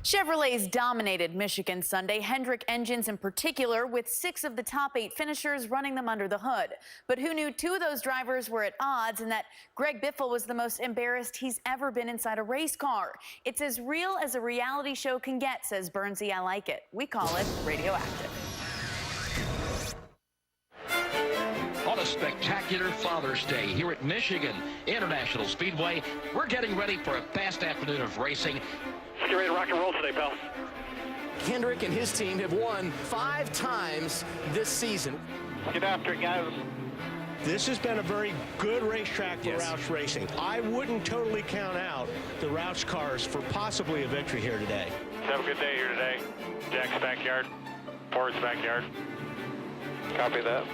Chevrolet's dominated Michigan Sunday, Hendrick engines in particular, with 6 of the top 8 finishers running them under the hood. But who knew 2 of those drivers were at odds and that Greg Biffle was the most embarrassed he's ever been inside a race car? It's as real as a reality show can get, says Bernsey. I like it. We call it radioactive. On a spectacular Father's Day here at Michigan International Speedway, we're getting ready for a fast afternoon of racing. Let's get ready to rock and roll today, pal. Hendrick and his team have won 5 times this season. Get after it, guys. This has been a very good racetrack for Roush Racing. I wouldn't totally count out the Roush cars for possibly a victory here today. Have a good day here today. Jack's backyard, Ford's backyard. Copy that.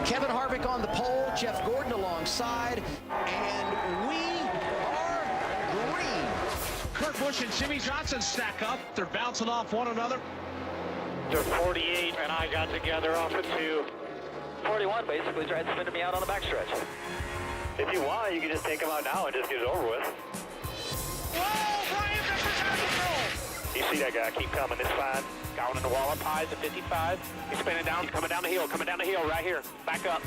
Kevin Harvick on the pole, Jeff Gordon alongside, and we are green. Kurt Busch and Jimmy Johnson stack up. They're bouncing off one another. The 48 and I got together off of 2. 41 basically tried spinning me out on the backstretch. If you want, you can just take him out now and just get it over with. Whoa, Brian Biffle's out of control. You see that guy, keep coming, it's fine. Going in the wall up high at 55. He's spinning down, coming down the hill right here. Back up.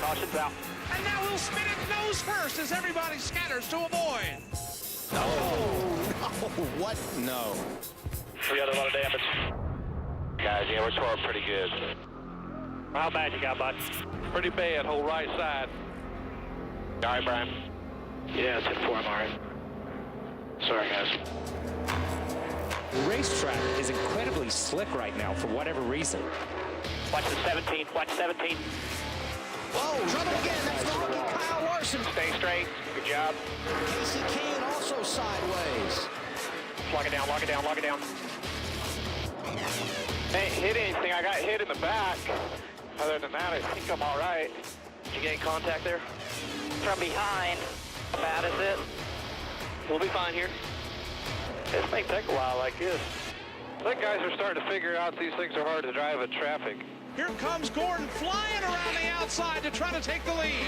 Caution's out. And now we'll spin it nose first as everybody scatters to avoid. No, what? No. We got a lot of damage. Guys, yeah, we're scoring pretty good. How bad you got, bud? Pretty bad, whole right side. All right, Brian. Yeah, it's at 4, I'm all right. Sorry, guys. The racetrack is incredibly slick right now for whatever reason. Watch the 17, watch 17. Whoa, trouble again. That's the rookie Kyle Larson. Stay straight, good job. Casey Kane also sideways. Lock it down, lock it down, lock it down. Ain't hit anything, I got hit in the back. Other than that, I think I'm all right. Did you get any contact there? From behind. How bad is it? We'll be fine here. This may take a while like this. I think guys are starting to figure out these things are hard to drive in traffic. Here comes Gordon flying around the outside to try to take the lead.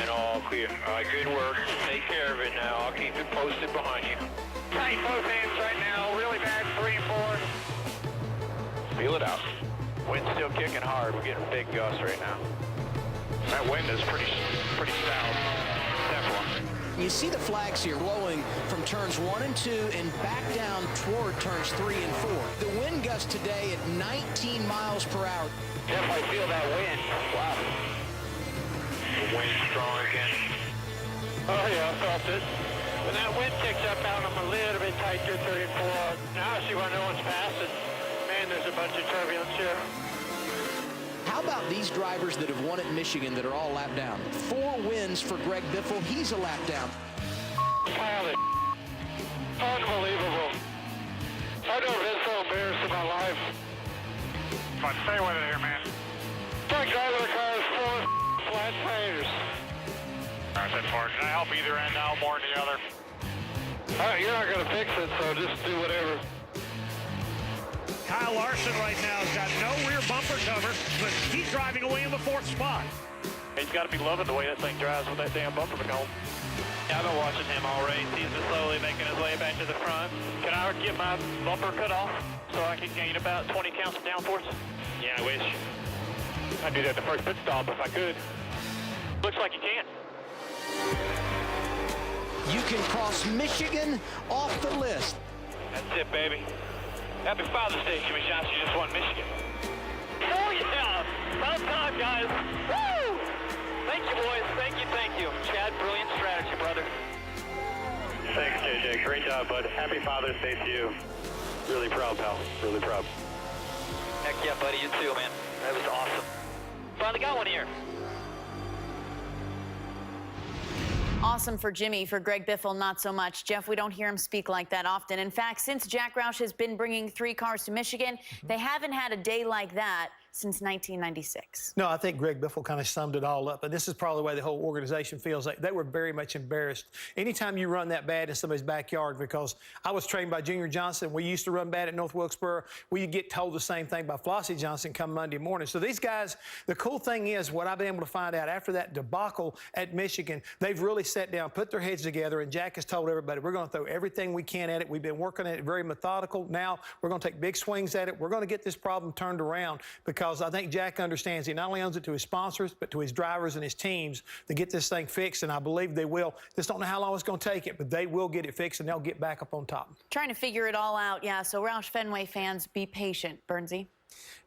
And all clear. All right, good work. Take care of it now. I'll keep it posted behind you. Tight both ends right now. Really bad 3 and 4. Feel it out. Wind's still kicking hard. We're getting big gusts right now. That wind is pretty stout. Definitely. You see the flags here blowing from turns 1 and 2 and back down toward turns 3 and 4. The wind gust today at 19 miles per hour. Definitely feel that wind. Wow. The wind's strong again. Oh yeah, I felt it. When that wind kicks up out, I'm a little bit tighter, 3 and 4. Now I see why no one's passing. Man, there's a bunch of turbulence here. How about these drivers that have won at Michigan that are all lap down? 4 wins for Greg Biffle. He's a lap down. Pilot. Unbelievable. I've never been so embarrassed in my life. Come on, stay with it here, man. It's like driving a car is full of flat tires. All right, that's hard. Can I help either end out more than the other? All right, you're not going to fix it, so just do whatever. Kyle Larson right now has got no rear bumper cover, but he's driving away in the 4th spot. He's got to be loving the way that thing drives with that damn bumper cone. Yeah, I've been watching him all race. He's just slowly making his way back to the front. Can I get my bumper cut off so I can gain about 20 counts of downforce? Yeah, I wish. I'd do that the first pit stop if I could. Looks like you can. You can cross Michigan off the list. That's it, baby. Happy Father's Day, Jimmy Johnson. You just won Michigan. Oh, yeah. About time, guys. Woo! Thank you, boys. Thank you, thank you. Chad, brilliant strategy, brother. Thanks, JJ. Great job, bud. Happy Father's Day to you. Really proud, pal. Really proud. Heck yeah, buddy. You too, man. That was awesome. Finally got one here. Awesome for Jimmy. For Greg Biffle, not so much. Jeff, we don't hear him speak like that often. In fact, since Jack Roush has been bringing 3 cars to Michigan, they haven't had a day like that since 1996. No, I think Greg Biffle kind of summed it all up. And this is probably the way the whole organization feels. Like they were very much embarrassed. Anytime you run that bad in somebody's backyard, because I was trained by Junior Johnson. We used to run bad at North Wilkesboro. We get told the same thing by Flossie Johnson come Monday morning. So these guys, the cool thing is what I've been able to find out after that debacle at Michigan, they've really sat down, put their heads together, and Jack has told everybody, we're going to throw everything we can at it. We've been working at it very methodical. Now we're going to take big swings at it. We're going to get this problem turned around because I think Jack understands he not only owns it to his sponsors, but to his drivers and his teams to get this thing fixed, and I believe they will. Just don't know how long it's going to take it, but they will get it fixed, and they'll get back up on top. Trying to figure it all out, yeah, so Roush Fenway fans, be patient. Bernsey.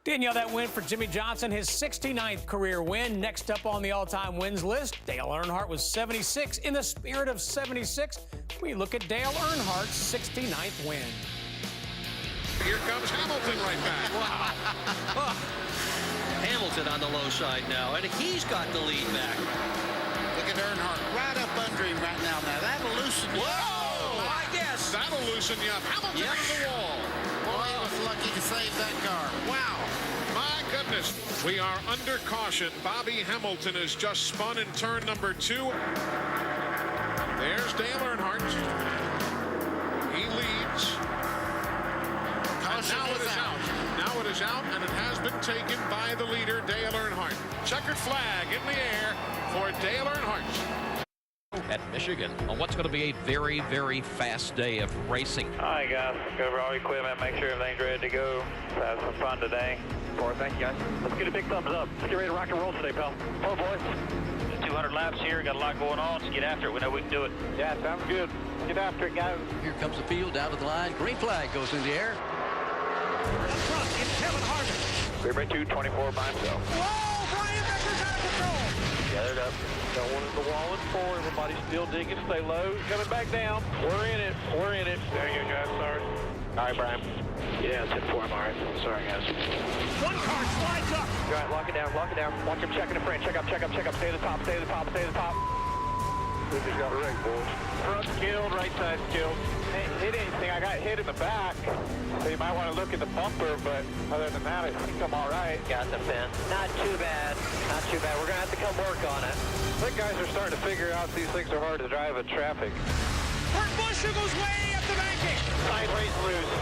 Danielle, that win for Jimmie Johnson, his 69th career win. Next up on the all-time wins list, Dale Earnhardt was 76. In the spirit of 76, we look at Dale Earnhardt's 69th win. Here comes Hamilton right back. Wow. Hamilton on the low side now, and he's got the lead back. Look at Earnhardt right up under him right now. Now, that'll loosen you. Whoa! I guess. That'll loosen you up. Hamilton on the wall. Boy, he was lucky to save that car. Wow. My goodness. We are under caution. Bobby Hamilton has just spun in turn number 2. There's Dale Earnhardt. He leads. Now it is out. Now it is out, and it has been taken by the leader, Dale Earnhardt. Checkered flag in the air for Dale Earnhardt. At Michigan on what's going to be a very, very fast day of racing. All right, guys. Go over all your equipment. Make sure everything's ready to go. Have some fun today. Thank you, guys. Let's get a big thumbs up. Let's get ready to rock and roll today, pal. Oh, boys. 200 laps here. Got a lot going on. Let's get after it. We know we can do it. Yeah, sounds good. Get after it, guys. Here comes the field down to the line. Green flag goes in the air. Up front, it's Kevin Harvick. Green 224 by himself. Whoa, Brian Becker's out of control. Gathered up. Got one in the wall and 4. Everybody's still digging. Stay low. Coming back down. We're in it. We're in it. There you go, guys. Sorry. All right, Brian. Yeah, it's at 4. All right. Sorry, guys. One car slides up. All right, lock it down. Lock it down. Watch him checking the front. Check up, check up, check up. Stay to the top. Stay to the top. Stay to the top. This has got a wreck, boys. Front killed. Right side killed. Ain't hit anything. I got hit in the back. So you might want to look at the bumper, but other than that, I think I'm all right. Got the fence. Not too bad. Not too bad. We're going to have to come work on it. I think guys are starting to figure out these things are hard to drive in traffic. Kurt Busch goes way up the banking. Sideways loose.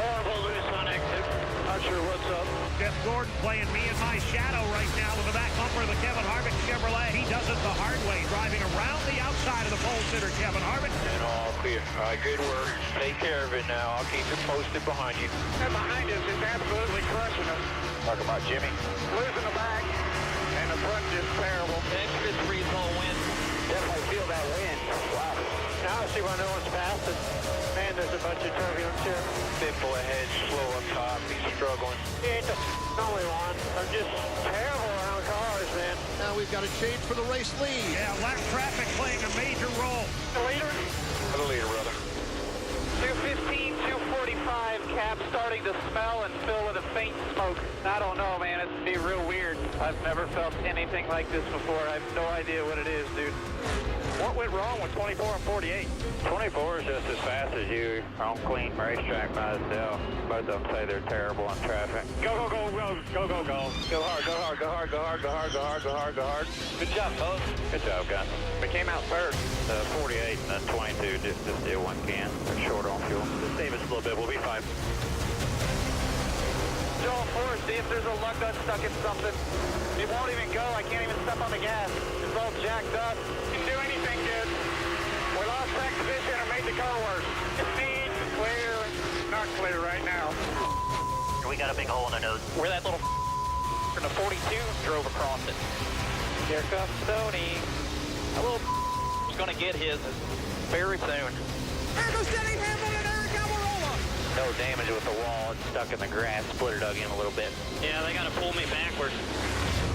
Horrible loose on exit. Not sure what's up. Jeff Gordon playing me in my shadow right now with the back bumper of the Kevin Harvick Chevrolet. He does it the hard way, driving around the outside of the pole sitter, Kevin Harvick. And all clear. All right, good work. Take care of it now. I'll keep it posted behind you. And behind us is absolutely crushing us. Talk about Jimmy. Losing the back, and the front just terrible. Extra 3-pole win. Definitely feel that wind. Wow. Now I see why no one's passed it. Man, there's a bunch of turbulence here. Big boy ahead, slow up top. He's struggling. He ain't the only one. I'm just terrible around cars, man. Now we've got a change for the race lead. Yeah, lap traffic playing a major role. The leader? For the leader, brother. 215, 245, cab starting to smell and fill with a faint smoke. I don't know, man. It's be real weird. I've never felt anything like this before. I have no idea what it is, dude. What went wrong with 24 and 48? 24 is just as fast as you on clean racetrack by itself. Both of them say they're terrible in traffic. Go, go, go, go, go, go, go. Go hard, go hard, go hard, go hard, go hard, go hard, go hard, go hard. Good job, fellas. Good job, guys. We came out third. The 48 and the 22 just did one can. They're short on fuel. Just save us a little bit. We'll be fine. Joel Ford, see if there's a lug nut stuck in something. It won't even go. I can't even step on the gas. It's all jacked up. Didn't do anything good. We lost track position and made the car worse. Speed, clear, not clear right now. We got a big hole in the nose. Where that little in the 42 drove across it. Here comes Tony. That little is going to get his very soon. There goes Denny Hamlin and Eric Almirola. No damage with the wall. It's stuck in the grass. Splitter dug in a little bit. Yeah, they got to pull me backwards.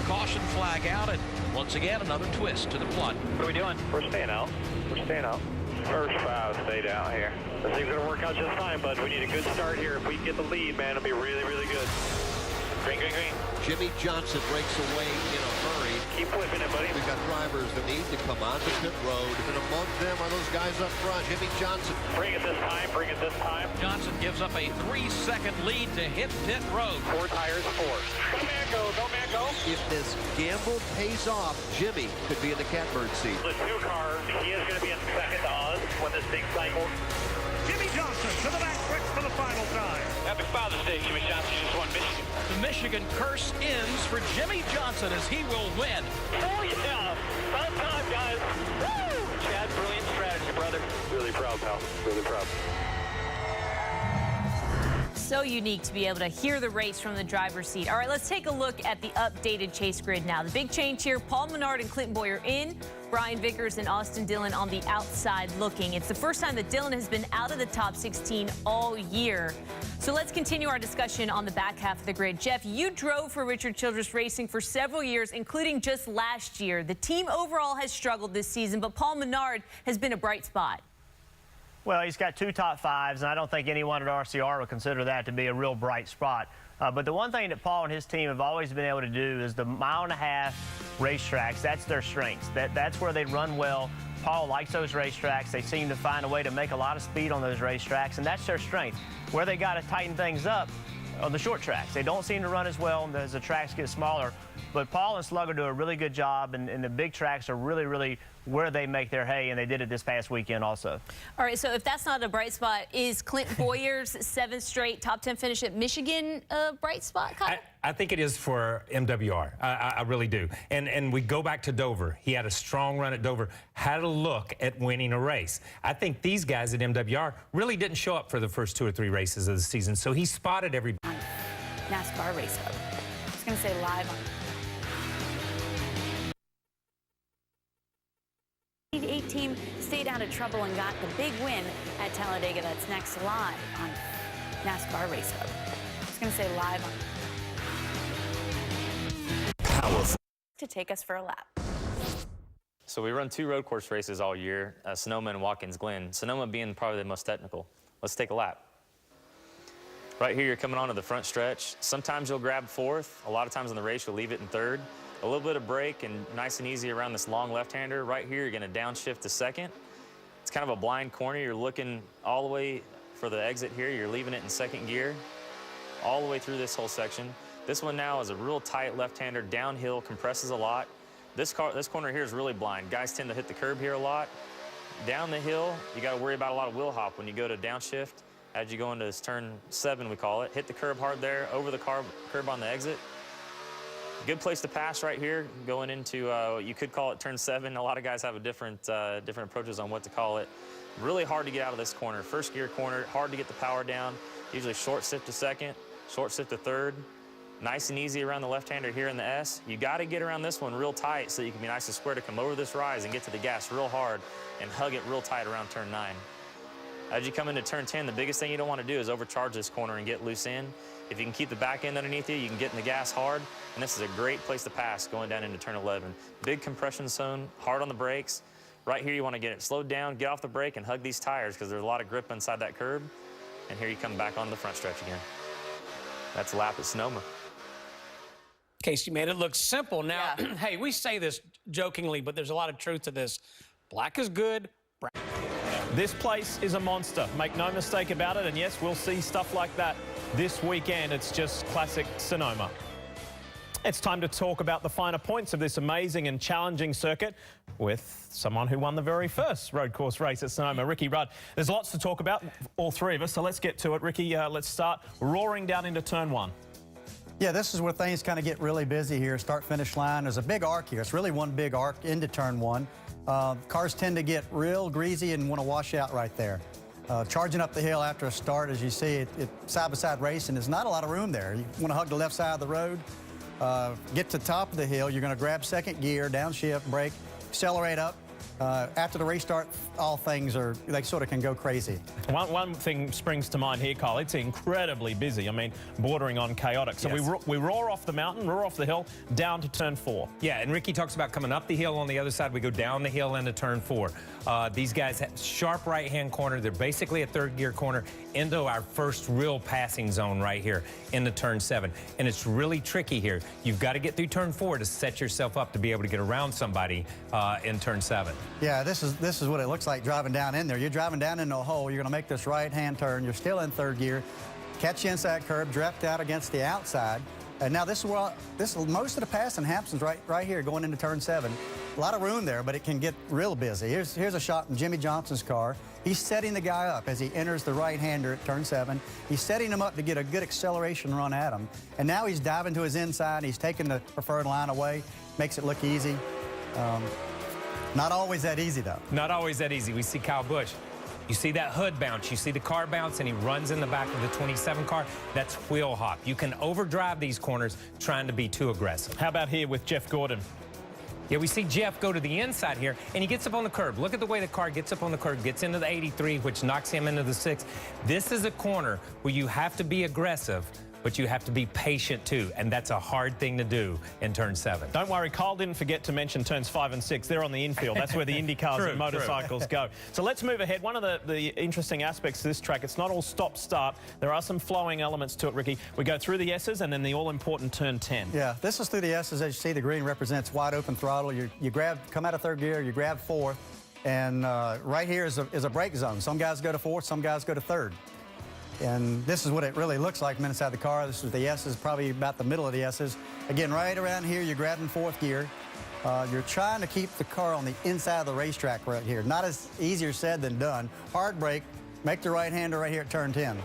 Caution flag out, and once again another twist to the plot. What are we doing? We're staying out. We're staying out. First 5 stayed out here. This thing's going to work out just fine, bud. We need a good start here. If we can get the lead, man, it'll be really, really good. Green, green, green. Jimmy Johnson breaks away in a hurry. Keep whipping it, buddy. We've got drivers that need to come onto pit road, and among them are those guys up front. Jimmy Johnson. Bring it this time, bring it this time. Johnson gives up a 3-second lead to hit pit road. 4 tires, 4. No man go, no man go. If this gamble pays off, Jimmy could be in the catbird seat. The 2 cars, he is going to be in second to us when this thing cycles. Jimmy Johnson to the back stretch for the final time. Happy Father's Day, Jimmy Johnson. You just won Michigan. The Michigan curse ends for Jimmy Johnson as he will win. Oh, yeah. About time, guys. Woo! Chad, brilliant strategy, brother. Really proud, pal. Really proud. So unique to be able to hear the race from the driver's seat. All right, let's take a look at the updated chase grid now. The big change here, Paul Menard and Clinton Boyer in, Brian Vickers and Austin Dillon on the outside looking. It's the first time that Dillon has been out of the top 16 all year. So let's continue our discussion on the back half of the grid. Jeff, you drove for Richard Childress Racing for several years, including just last year. The team overall has struggled this season, but Paul Menard has been a bright spot. Well, he's got 2 top 5s, and I don't think anyone at RCR would consider that to be a real bright spot. But the one thing that Paul and his team have always been able to do is the 1.5-mile racetracks. That's their strengths. That's where they run well. Paul likes those racetracks. They seem to find a way to make a lot of speed on those racetracks, and that's their strength. Where they got to tighten things up on the short tracks. They don't seem to run as well as the tracks get smaller. But Paul and Slugger do a really good job, and the big tracks are really, really where they make their hay, and they did it this past weekend also. All right, so if that's not a bright spot, is Clint Boyer's 7th straight top 10 finish at Michigan a bright spot, Kyle? I think it is for MWR. I really do. And we go back to Dover. He had a strong run at Dover, had a look at winning a race. I think these guys at MWR really didn't show up for the first 2 or 3 races of the season, so he spotted every NASCAR Race Hub. I was going to say live on. The 8 team stayed out of trouble and got the big win at Talladega. That's next live on NASCAR Race Hub. I was going to say live on. Powerful. To take us for a lap. So we run 2 road course races all year, Sonoma and Watkins Glen. Sonoma being probably the most technical. Let's take a lap. Right here, you're coming onto the front stretch. Sometimes you'll grab 4th. A lot of times in the race, you'll leave it in 3rd. A little bit of brake and nice and easy around this long left-hander. Right here, you're going to downshift to 2nd. It's kind of a blind corner. You're looking all the way for the exit here. You're leaving it in 2nd gear all the way through this whole section. This one now is a real tight left-hander, downhill, compresses a lot. This corner here is really blind. Guys tend to hit the curb here a lot. Down the hill, you got to worry about a lot of wheel hop when you go to downshift. As you go into this turn 7, we call it, hit the curb hard there, over the curb on the exit. Good place to pass right here, going into, you could call it turn 7. A lot of guys have a different approaches on what to call it. Really hard to get out of this corner. 1st gear corner, hard to get the power down. Usually short shift to 2nd, short shift to 3rd. Nice and easy around the left-hander here in the S. You got to get around this one real tight so you can be nice and square to come over this rise and get to the gas real hard and hug it real tight around turn 9. As you come into turn 10, the biggest thing you don't want to do is overcharge this corner and get loose in. If you can keep the back end underneath you, you can get in the gas hard, and this is a great place to pass going down into turn 11. Big compression zone, hard on the brakes. Right here, you want to get it slowed down, get off the brake, and hug these tires because there's a lot of grip inside that curb. And here you come back on the front stretch again. That's a lap at Sonoma. Casey made it look simple. Now, hey, we say this jokingly, but there's a lot of truth to this. Black is good. This place is a monster. Make no mistake about it. And yes, we'll see stuff like that this weekend. It's just classic Sonoma. It's time to talk about the finer points of this amazing and challenging circuit with someone who won the very first road course race at Sonoma, Ricky Rudd. There's lots to talk about, all 3 of us, so let's get to it. Ricky, let's start roaring down into turn 1. Yeah, this is where things kind of get really busy here. Start-finish line. There's a big arc here. It's really one big arc into turn 1. Cars tend to get real greasy and want to wash out right there. Charging up the hill after a start, as you see, side-by-side racing, there's not a lot of room there. You want to hug the left side of the road, get to the top of the hill. You're going to grab 2nd gear, downshift, brake, accelerate up, After the race start, all things are, they sort of can go crazy. One thing springs to mind here, Kyle. It's incredibly busy. I mean, bordering on chaotic. So we roar off the mountain, roar off the hill, down to turn 4. Yeah, and Ricky talks about coming up the hill on the other side. We go down the hill into turn 4. These guys have sharp right-hand corner. They're basically a third gear corner into our first real passing zone right here into turn 7. And it's really tricky here. You've got to get through turn 4 to set yourself up to be able to get around somebody in turn 7. Yeah, this is what it looks like driving down in there. You're driving down into a hole. You're going to make this right-hand turn. You're still in third gear. Catch the inside curb, drift out against the outside. And now this is most of the passing happens right here going into turn 7. A lot of room there, but it can get real busy. Here's a shot from Jimmie Johnson's car. He's setting the guy up as he enters the right-hander at turn 7. He's setting him up to get a good acceleration run at him. And now he's diving to his inside. He's taking the preferred line away. Makes it look easy. Not always that easy, though. Not always that easy. We see Kyle Busch. You see that hood bounce, you see the car bounce, and he runs in the back of the 27 car. That's wheel hop. You can overdrive these corners trying to be too aggressive. How about here with Jeff Gordon? Yeah, we see Jeff go to the inside here, and he gets up on the curb. Look at the way the car gets up on the curb, gets into the 83, which knocks him into the 6. This is a corner where you have to be aggressive, but you have to be patient too, and that's a hard thing to do in turn 7. Don't worry, Kyle didn't forget to mention turns 5 and 6. They're on the infield. That's where the Indy cars and motorcycles go. So let's move ahead. One of the interesting aspects of this track, it's not all stop-start. There are some flowing elements to it, Ricky. We go through the S's and then the all-important turn 10. Yeah, this is through the S's. As you see, the green represents wide open throttle. You come out of third gear, you grab 4th, and right here is a brake zone. Some guys go to 4th, some guys go to 3rd. And this is what it really looks like from inside the car. This is the S's, probably about the middle of the S's. Again, right around here, you're grabbing 4th gear. You're trying to keep the car on the inside of the racetrack right here. Not as easier said than done. Hard brake, make the right-hander right here at turn 10.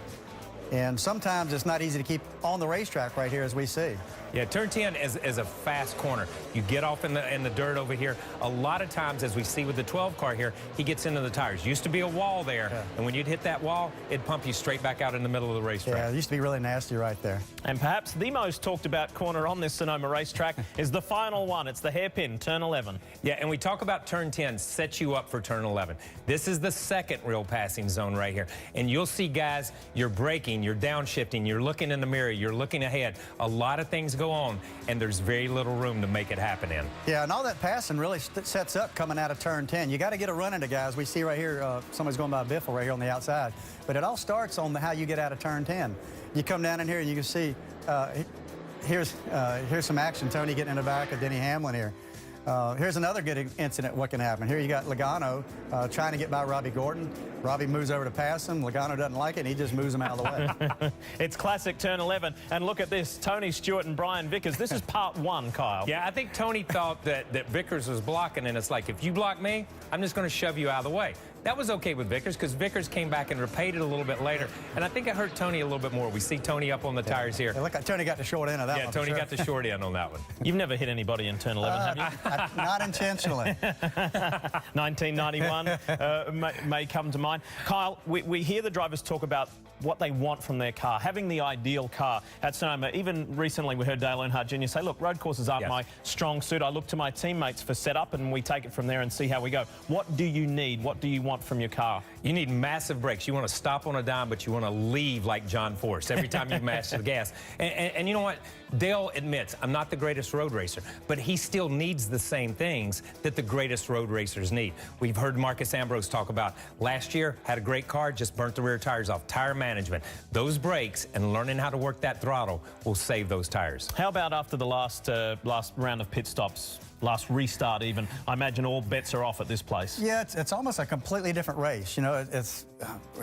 And sometimes it's not easy to keep on the racetrack right here, as we see. Yeah, turn 10 is a fast corner. You get off in the dirt over here. A lot of times, as we see with the 12 car here, he gets into the tires. Used to be a wall there, and when you'd hit that wall, it'd pump you straight back out in the middle of the racetrack. Yeah, it used to be really nasty right there. And perhaps the most talked about corner on this Sonoma racetrack is the final one. It's the hairpin, turn 11. Yeah, and we talk about turn 10 sets you up for turn 11. This is the second real passing zone right here. And you'll see, guys, you're braking, you're downshifting, you're looking in the mirror, you're looking ahead. A lot of things go on, and there's very little room to make it happen in. Yeah, and all that passing really sets up coming out of turn 10. You got to get a run into guys. We see right here, somebody's going by Biffle right here on the outside. But it all starts on how you get out of turn 10. You come down in here and you can see, here's some action. Tony getting in the back of Denny Hamlin here. Here's another good incident what can happen. Here you got Logano trying to get by Robbie Gordon. Robbie moves over to pass him. Logano doesn't like it, and he just moves him out of the way. It's classic turn 11. And look at this, Tony Stewart and Brian Vickers. This is part 1, Kyle. Yeah, I think Tony thought that Vickers was blocking, and it's like, if you block me, I'm just going to shove you out of the way. That was okay with Vickers because Vickers came back and repaid it a little bit later. And I think it hurt Tony a little bit more. We see Tony up on the tires here. Look, Tony got the short end of that one. Yeah, Tony got the short end on that one. You've never hit anybody in turn 11, have you? Not intentionally. 1991 may come to mind. Kyle, we hear the drivers talk about what they want from their car, having the ideal car at Sonoma. Even recently we heard Dale Earnhardt Jr. say, look, road courses aren't my strong suit. I look to my teammates for setup and we take it from there and see how we go. What do you need? What do you want from your car? You need massive brakes. You want to stop on a dime, but you want to leave like John Force every time you mash the gas. And you know what? Dale admits, I'm not the greatest road racer, but he still needs the same things that the greatest road racers need. We've heard Marcus Ambrose talk about last year, had a great car, just burnt the rear tires off. Tire management. Those brakes and learning how to work that throttle will save those tires. How about after the last round of pit stops? Last restart even, I imagine all bets are off at this place. Yeah, it's almost a completely different race. You know, it's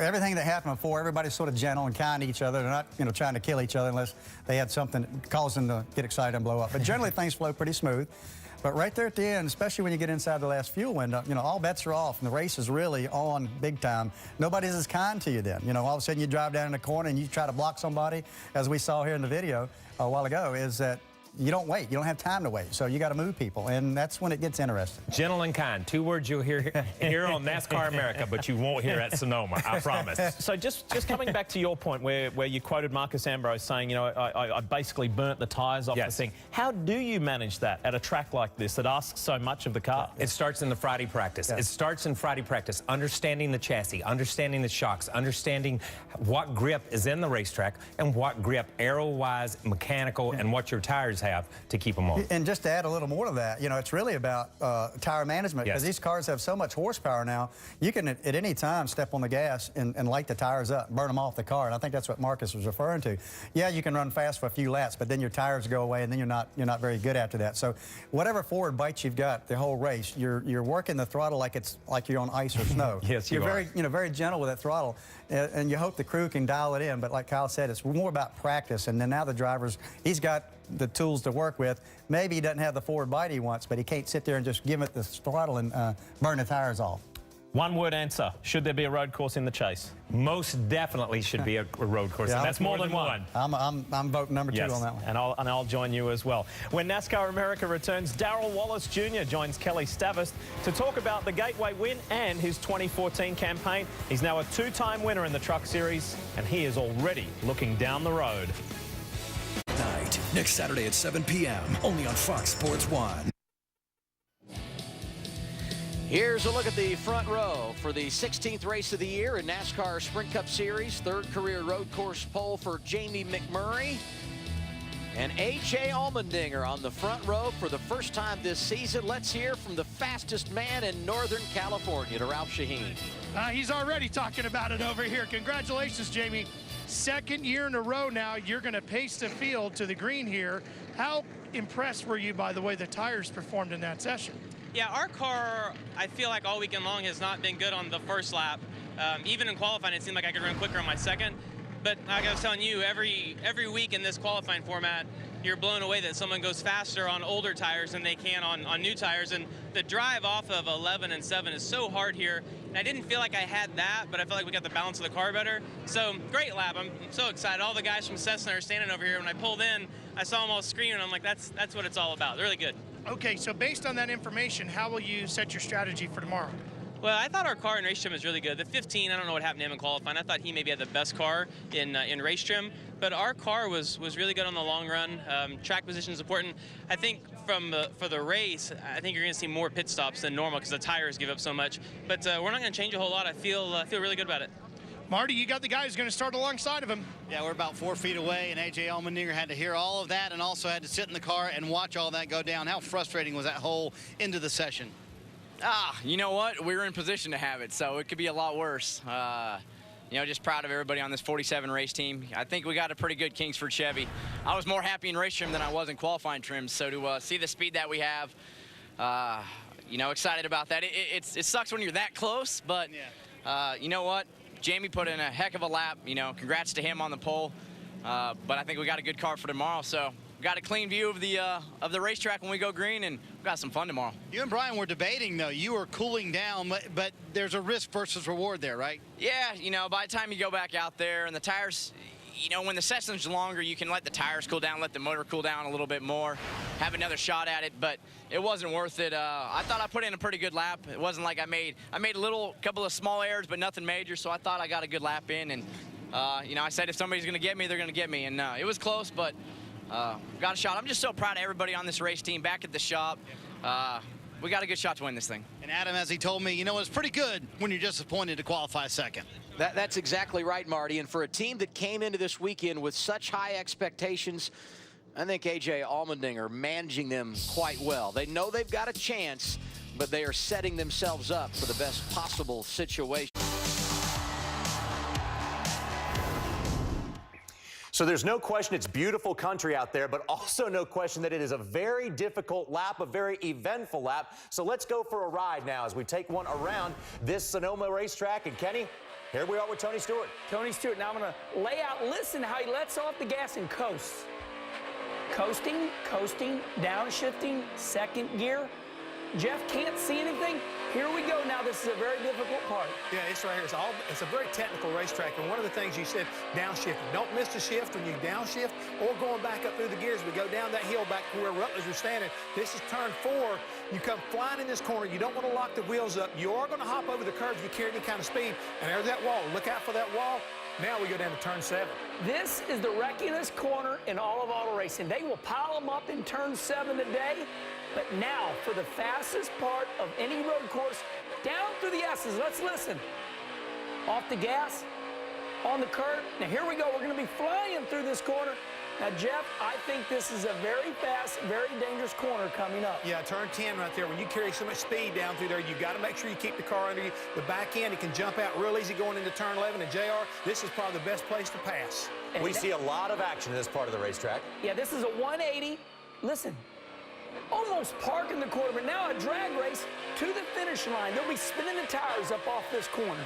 everything that happened before, everybody's sort of gentle and kind to each other. They're not, trying to kill each other unless they had something that caused them to get excited and blow up. But generally things flow pretty smooth. But right there at the end, especially when you get inside the last fuel window, all bets are off and the race is really on big time. Nobody's as kind to you then. All of a sudden you drive down in the corner and you try to block somebody, as we saw here in the video a while ago, is that you don't wait. You don't have time to wait. So you got to move people, and that's when it gets interesting. Gentle and kind. 2 words you'll hear here on NASCAR America, but you won't hear at Sonoma, I promise. So just coming back to your point where you quoted Marcus Ambrose saying, you know, I basically burnt the tyres off the thing. How do you manage that at a track like this that asks so much of the car? It starts in the Friday practice. It starts in Friday practice, understanding the chassis, understanding the shocks, understanding what grip is in the racetrack and what grip aero-wise, mechanical, and what your tires have to keep them on. And just to add a little more to that, you know, it's really about tire management, because these cars have so much horsepower now, you can at any time step on the gas and light the tires up, burn them off the car, and I think that's what Marcus was referring to. Yeah, you can run fast for a few laps, but then your tires go away, and then you're not very good after that. So whatever forward bites you've got the whole race, you're working the throttle like you're on ice or snow. Yes, you're very gentle with that throttle, and you hope the crew can dial it in. But like Kyle said, it's more about practice. And then now the driver's, he's got the tools to work with. Maybe he doesn't have the forward bite he wants, but he can't sit there and just give it the throttle and burn the tires off. One-word answer. Should there be a road course in the Chase? Most definitely should be a road course. Yeah, and that's more than one. I'm voting number 2 on that one. And I'll join you as well. When NASCAR America returns, Darrell Wallace Jr. joins Kelly Stavast to talk about the Gateway win and his 2014 campaign. He's now a 2-time winner in the Truck Series, and he is already looking down the road. Night, next Saturday at 7 p.m., only on Fox Sports 1. Here's a look at the front row for the 16th race of the year in NASCAR Sprint Cup Series. 3rd career road course pole for Jamie McMurray. And A.J. Allmendinger on the front row for the first time this season. Let's hear from the fastest man in Northern California, to Ralph Sheheen. He's already talking about it over here. Congratulations, Jamie. 2nd year in a row now, you're going to pace the field to the green here. How impressed were you by the way the tires performed in that session? Yeah, our car, I feel like all weekend long has not been good on the first lap. Even in qualifying, it seemed like I could run quicker on my second. But like I was telling you, every week in this qualifying format, you're blown away that someone goes faster on older tires than they can on new tires. And the drive off of 11 and 7 is so hard here. And I didn't feel like I had that, but I felt like we got the balance of the car better. So great lap. I'm so excited. All the guys from Cessna are standing over here. When I pulled in, I saw them all screaming. I'm like, that's what it's all about. They're really good. Okay, so based on that information, how will you set your strategy for tomorrow? Well, I thought our car in race trim is really good. The 15, I don't know what happened to him in qualifying. I thought he maybe had the best car in race trim, but our car was really good on the long run. Track position is important. I think for the race, I think you're going to see more pit stops than normal because the tires give up so much. But we're not going to change a whole lot. I feel really good about it. Marty, you got the guy who's going to start alongside of him. Yeah, we're about 4 feet away, and A.J. Allmendinger had to hear all of that and also had to sit in the car and watch all that go down. How frustrating was that whole end of the session? You know what? We were in position to have it, so it could be a lot worse. You know, just proud of everybody on this 47 race team. I think we got a pretty good Kingsford Chevy. I was more happy in race trim than I was in qualifying trim, so to see the speed that we have, you know, excited about that. It sucks when you're that close, but you know what? Jamie put in a heck of a lap. You know, congrats to him on the pole. But I think we got a good car for tomorrow, so we got a clean view of the racetrack when we go green, and we got some fun tomorrow. You and Brian were debating, though. You were cooling down, but there's a risk versus reward there, right? Yeah, you know, by the time you go back out there and the tires, you know, when the session's longer, you can let the tires cool down, let the motor cool down a little bit more, have another shot at it, but it wasn't worth it. I thought I put in a pretty good lap. It wasn't like I made a couple of small errors, but nothing major, so I thought I got a good lap in, and you know, I said if somebody's going to get me, they're going to get me, and it was close, but got a shot. I'm just so proud of everybody on this race team back at the shop. We got a good shot to win this thing. And Adam, as he told me, you know, it's pretty good when you're disappointed to qualify second. That's exactly right, Marty. And for a team that came into this weekend with such high expectations, I think A.J. Allmendinger managing them quite well. They know they've got a chance, but they are setting themselves up for the best possible situation. So there's no question it's beautiful country out there, but also no question that it is a very difficult lap, a very eventful lap. So let's go for a ride now as we take one around this Sonoma racetrack. And Kenny, here we are with Tony Stewart. Tony Stewart. Now I'm going to lay out, listen how he lets off the gas and coasts. Coasting, downshiftting, second gear. Jeff can't see anything. Here we go now. This is a very difficult part. Yeah, it's right here. It's a very technical racetrack, and one of the things you said, downshift. Don't miss the shift when you downshift or going back up through the gears. We go down that hill back to where Rutledge was standing. This is turn 4. You come flying in this corner. You don't want to lock the wheels up. You are going to hop over the curve if you carry any kind of speed, and there's that wall. Look out for that wall. Now we go down to turn 7. This is the wreckiest corner in all of auto racing. They will pile them up in turn 7 today. But now, for the fastest part of any road course, down through the S's. Let's listen. Off the gas, on the curb. Now, here we go. We're going to be flying through this corner. Now, Jeff, I think this is a very fast, very dangerous corner coming up. Yeah, turn 10 right there. When you carry so much speed down through there, you got to make sure you keep the car under you. The back end, it can jump out real easy going into turn 11. And, JR, this is probably the best place to pass. We see a lot of action in this part of the racetrack. Yeah, this is a 180. Listen. Almost parking the corner, but now a drag race to the finish line. They'll be spinning the tires up off this corner.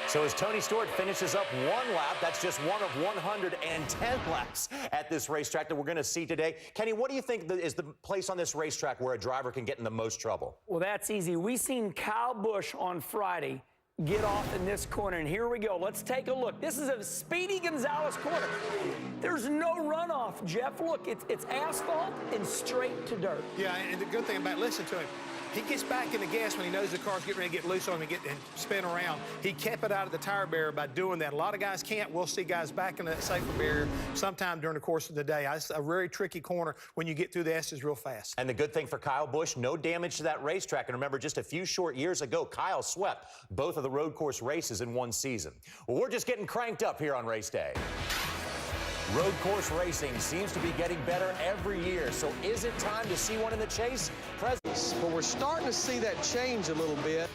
So as Tony Stewart finishes up 1 lap, that's just one of 110 laps at this racetrack that we're going to see today. Kenny, what do you think is the place on this racetrack where a driver can get in the most trouble? Well, that's easy. We seen Kyle Busch on Friday get off in this corner, and here we go. Let's take a look. This is a Speedy Gonzalez corner. There's no runoff, Jeff. Look, it's asphalt and straight to dirt. Yeah, and the good thing about, listen to him, he gets back in the gas when he knows the car's getting ready to get loose on him and spin around. He kept it out of the tire barrier by doing that. A lot of guys can't. We'll see guys back in the safer barrier sometime during the course of the day. It's a very tricky corner when you get through the S's real fast. And the good thing for Kyle Busch, no damage to that racetrack. And remember, just a few short years ago, Kyle swept both of the road course races in one season. Well, we're just getting cranked up here on race day. Road course racing seems to be getting better every year, so is it time to see one in the chase? But we're starting to see that change a little bit.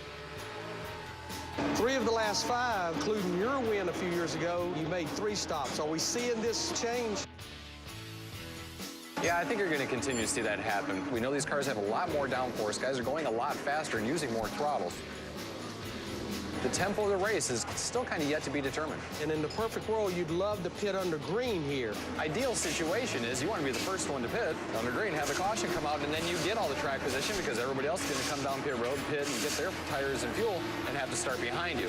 3 of the last 5, including your win a few years ago, you made 3 stops. Are we seeing this change? Yeah, I think you're going to continue to see that happen. We know these cars have a lot more downforce. Guys are going a lot faster and using more throttles. The tempo of the race is still kind of yet to be determined. And in the perfect world, you'd love to pit under green here. Ideal situation is you want to be the first one to pit under green, have the caution come out, and then you get all the track position because everybody else is going to come down pit road, pit, and get their tires and fuel and have to start behind you.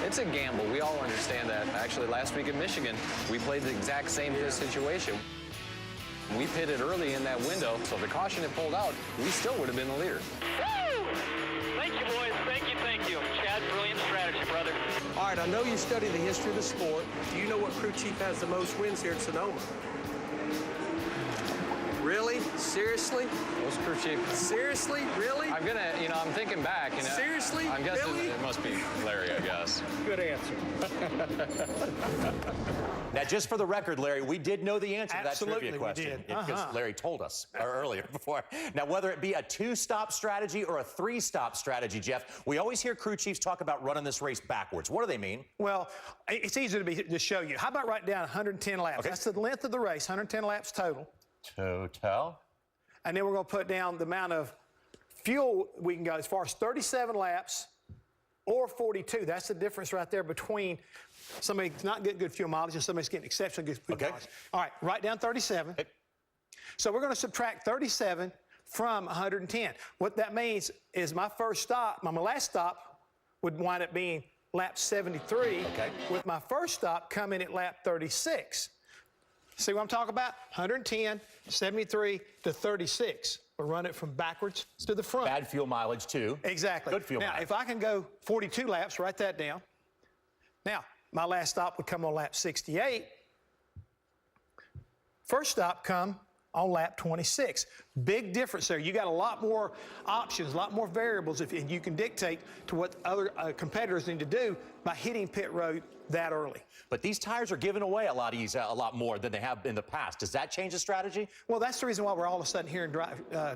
It's a gamble. We all understand that. Actually, last week in Michigan, we played the exact same situation. We pitted early in that window, so if the caution had pulled out, we still would have been the leader. Woo! Thank you, boys. Thank you, thank you. Chad, brilliant strategy, brother. All right, I know you study the history of the sport. Do you know what crew chief has the most wins here at Sonoma? Really? Seriously? What's crew chief? Seriously? Really? I'm gonna, I'm thinking back. Seriously? I'm guessing really? It must be Larry, I guess. Good answer. Now, just for the record, Larry, we did know the answer Absolutely, to that trivia question. we did. Because Larry told us earlier before. Now, whether it be a 2-stop strategy or a 3-stop strategy, Jeff, we always hear crew chiefs talk about running this race backwards. What do they mean? Well, it's easy to show you. How about write down 110 laps? Okay. That's the length of the race, 110 laps total. Total. And then we're going to put down the amount of fuel we can go as far as 37 laps or 42. That's the difference right there between somebody not getting good fuel mileage and somebody's getting exceptionally good fuel mileage. All right, write down 37. Okay. So we're going to subtract 37 from 110. What that means is my last stop would wind up being lap 73, with my first stop coming at lap 36. See what I'm talking about? 110, 73 to 36. We'll run it from backwards to the front. Bad fuel mileage, too. Exactly. Good fuel mileage. Now, if I can go 42 laps, write that down. Now, my last stop would come on lap 68. First stop come on lap 26. Big difference there. You got a lot more options, a lot more variables, and you can dictate to what other competitors need to do by hitting pit road that early. But these tires are giving away a lot more than they have in the past. Does that change the strategy? Well, that's the reason why we're all of a sudden hearing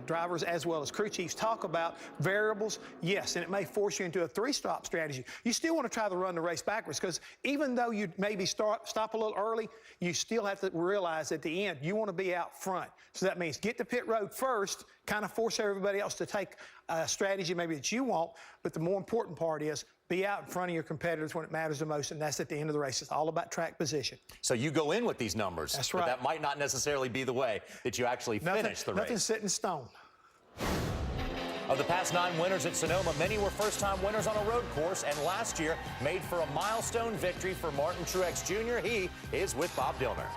drivers as well as crew chiefs talk about variables. Yes, and it may force you into a 3-stop strategy. You still want to try to run the race backwards because even though you maybe stop a little early, you still have to realize at the end you want to be out front. So that means get to pit road first, kind of force everybody else to take a strategy maybe that you want, but the more important part is be out in front of your competitors when it matters the most, and that's at the end of the race. It's all about track position. So you go in with these numbers. That's right. But that might not necessarily be the way that you actually finish the race. Nothing's set in stone. Of the past 9 winners at Sonoma, many were first-time winners on a road course, and last year made for a milestone victory for Martin Truex Jr. He is with Bob Dillner.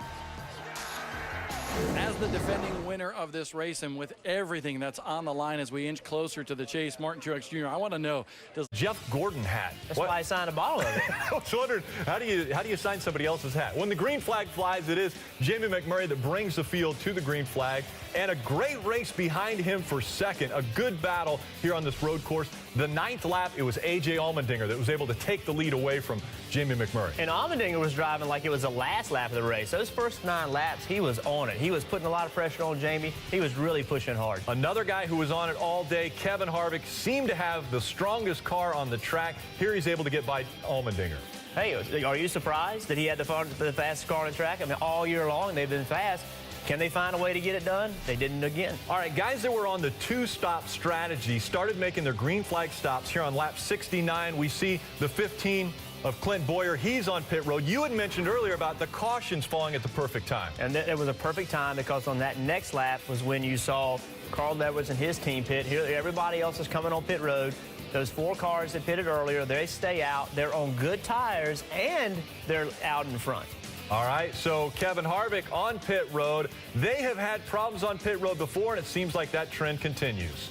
As the defending winner of this race and with everything that's on the line as we inch closer to the chase, Martin Truex Jr., I want to know, does Jeff Gordon hat? That's why I signed a bottle of it. I was wondering, how do you sign somebody else's hat? When the green flag flies, it is Jamie McMurray that brings the field to the green flag, and a great race behind him for second. A good battle here on this road course. The 9th lap, it was A.J. Allmendinger that was able to take the lead away from Jamie McMurray. And Allmendinger was driving like it was the last lap of the race. Those first 9 laps, he was on it. He was putting a lot of pressure on Jamie. He was really pushing hard. Another guy who was on it all day, Kevin Harvick, seemed to have the strongest car on the track. Here he's able to get by Allmendinger. Hey, are you surprised that he had the fastest car on the track? I mean, all year long they've been fast. Can they find a way to get it done? They didn't again. All right, guys that were on the 2-stop strategy started making their green flag stops here on lap 69. We see the 15 of Clint Bowyer. He's on pit road. You had mentioned earlier about the cautions falling at the perfect time. And it was a perfect time because on that next lap was when you saw Carl Edwards and his team pit. Here, everybody else is coming on pit road. Those 4 cars that pitted earlier, they stay out. They're on good tires, and they're out in front. All right, so Kevin Harvick on pit road. They have had problems on pit road before, and it seems like that trend continues.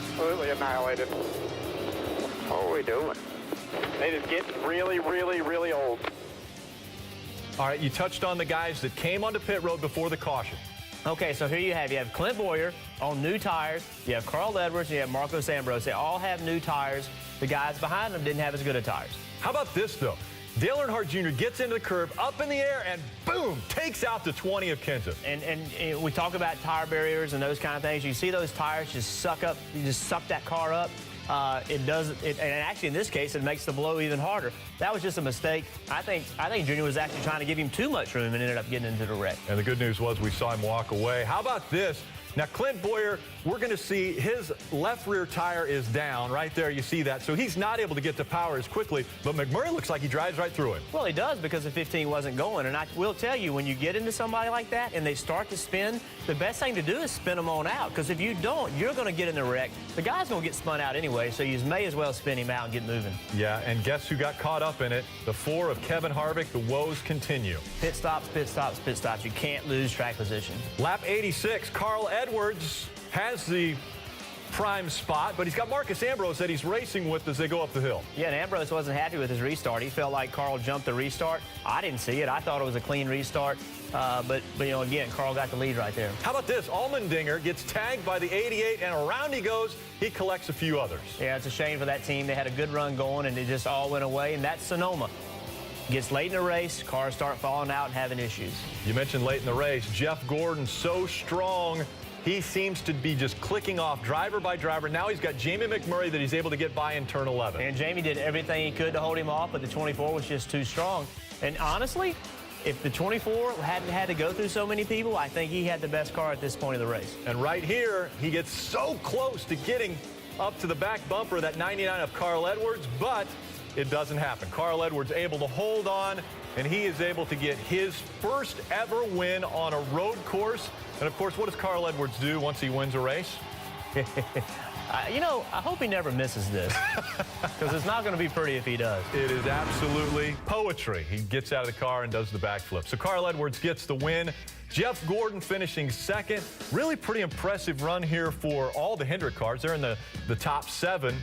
Absolutely annihilated. What are we doing? They just get really, really, really old. All right, you touched on the guys that came onto pit road before the caution. Okay, so here you have Clint Bowyer on new tires. You have Carl Edwards, and you have Marcos Ambrose. They all have new tires. The guys behind them didn't have as good of tires. How about this, though? Dale Earnhardt Jr. gets into the curve, up in the air, and boom, takes out the 20 of Kenseth. And we talk about tire barriers and those kind of things. You see those tires just suck that car up. And actually in this case, it makes the blow even harder. That was just a mistake. I think Junior was actually trying to give him too much room and ended up getting into the wreck. And the good news was we saw him walk away. How about this? Now, Clint Bowyer, we're going to see his left rear tire is down. Right there, you see that. So he's not able to get to power as quickly, but McMurray looks like he drives right through it. Well, he does because the 15 wasn't going. And I will tell you, when you get into somebody like that and they start to spin, the best thing to do is spin them on out, because if you don't, you're going to get in the wreck. The guy's going to get spun out anyway, so you may as well spin him out and get moving. Yeah, and guess who got caught up in it? The 4 of Kevin Harvick. The woes continue. Pit stops, pit stops, pit stops. You can't lose track position. Lap 86, Carl Edwards has the prime spot, but he's got Marcos Ambrose that he's racing with as they go up the hill. Yeah, and Ambrose wasn't happy with his restart. He felt like Carl jumped the restart. I didn't see it. I thought it was a clean restart. But you know, again, Carl got the lead right there. How about this? Allmendinger gets tagged by the 88, and around he goes. He collects a few others. Yeah, it's a shame for that team. They had a good run going, and it just all went away, and that's Sonoma. Gets late in the race, cars start falling out and having issues. You mentioned late in the race. Jeff Gordon, so strong. He seems to be just clicking off driver by driver. Now he's got Jamie McMurray that he's able to get by in turn 11. And Jamie did everything he could to hold him off, but the 24 was just too strong. And honestly, if the 24 hadn't had to go through so many people, I think he had the best car at this point of the race. And right here, he gets so close to getting up to the back bumper of that 99 of Carl Edwards, but it doesn't happen. Carl Edwards able to hold on, and he is able to get his first ever win on a road course. And, of course, what does Carl Edwards do once he wins a race? You know, I hope he never misses this, because it's not going to be pretty if he does. It is absolutely poetry. He gets out of the car and does the backflip. So Carl Edwards gets the win. Jeff Gordon finishing second. Really pretty impressive run here for all the Hendrick cars. They're in the top 7.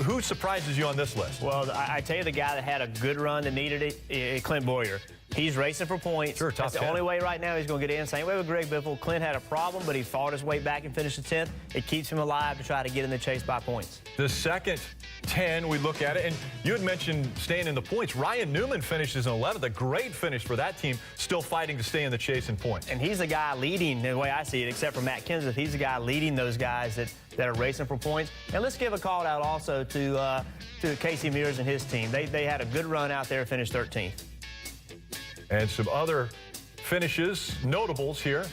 Who surprises you on this list? Well, I tell you, the guy that had a good run that needed it, Clint Bowyer. He's racing for points. Sure, top That's 10. the only way right now he's going to get in. Same way with Greg Biffle. Clint had a problem, but he fought his way back and finished the 10th. It keeps him alive to try to get in the chase by points. The second 10, we look at it, and you had mentioned staying in the points. Ryan Newman finishes in 11th. A great finish for that team, still fighting to stay in the chase in points. And he's the guy leading, the way I see it, except for Matt Kenseth. He's the guy leading those guys that are racing for points. And let's give a call out also to Casey Mears and his team. They had a good run out there, finished 13th. And some other finishes, notables here.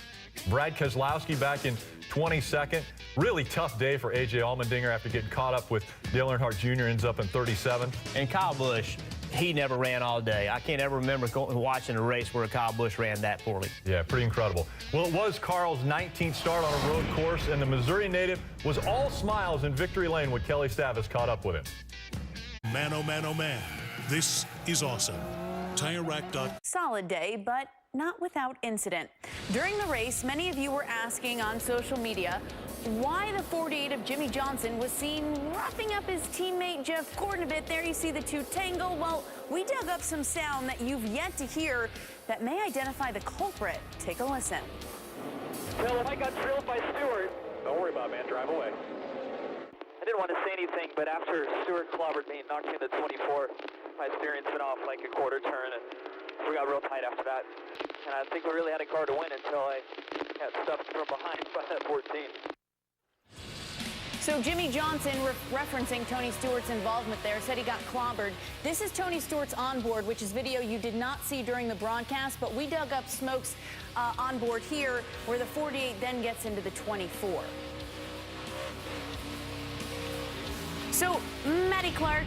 Brad Keselowski back in 22nd. Really tough day for A.J. Allmendinger after getting caught up with Dale Earnhardt Jr. ends up in 37th. And Kyle Busch, he never ran all day. I can't ever remember watching a race where Kyle Busch ran that poorly. Yeah, pretty incredible. Well, it was Carl's 19th start on a road course, and the Missouri native was all smiles in victory lane when Kelly Stavas caught up with him. Man, oh man, oh man. This is awesome. TireRack.com. Solid day, but not without incident. During the race, many of you were asking on social media why the 48 of Jimmie Johnson was seen roughing up his teammate Jeff Gordon a bit. There you see the two tangle. Well, we dug up some sound that you've yet to hear that may identify the culprit. Take a listen. Well, I got drilled by Stewart. Don't worry about it, man. Drive away. I didn't want to say anything, but after Stewart clobbered me and knocked me into 24, my steering went off like a quarter turn, and we got real tight after that. And I think we really had a car to win until I got stuffed from behind by that 14. So Jimmie Johnson, referencing Tony Stewart's involvement there, said he got clobbered. This is Tony Stewart's onboard, which is video you did not see during the broadcast, but we dug up Smoke's onboard here, where the 48 then gets into the 24. So, Matty Clark,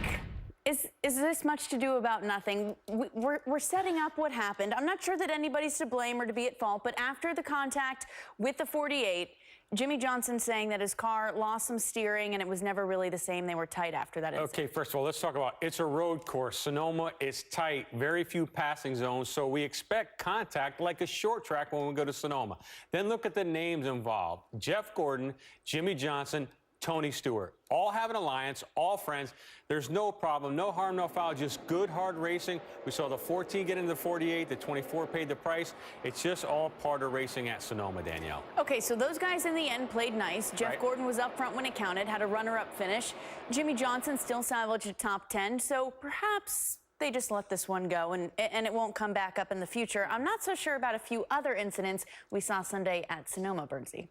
is this much to do about nothing? We're setting up what happened. I'm not sure that anybody's to blame or to be at fault, but after the contact with the 48, Jimmie Johnson saying that his car lost some steering and it was never really the same. They were tight after that incident. Okay, first of all, let's talk about it's a road course. Sonoma is tight, very few passing zones, so we expect contact like a short track when we go to Sonoma. Then look at the names involved. Jeff Gordon, Jimmie Johnson, Tony Stewart. All have an alliance, all friends. There's no problem, no harm, no foul, just good, hard racing. We saw the 14 get into the 48, the 24 paid the price. It's just all part of racing at Sonoma, Danielle. Okay, so those guys in the end played nice. Jeff Gordon was up front when it counted, had a runner-up finish. Jimmie Johnson still salvaged a top 10, so perhaps they just let this one go, and it won't come back up in the future. I'm not so sure about a few other incidents we saw Sunday at Sonoma, Bernsey.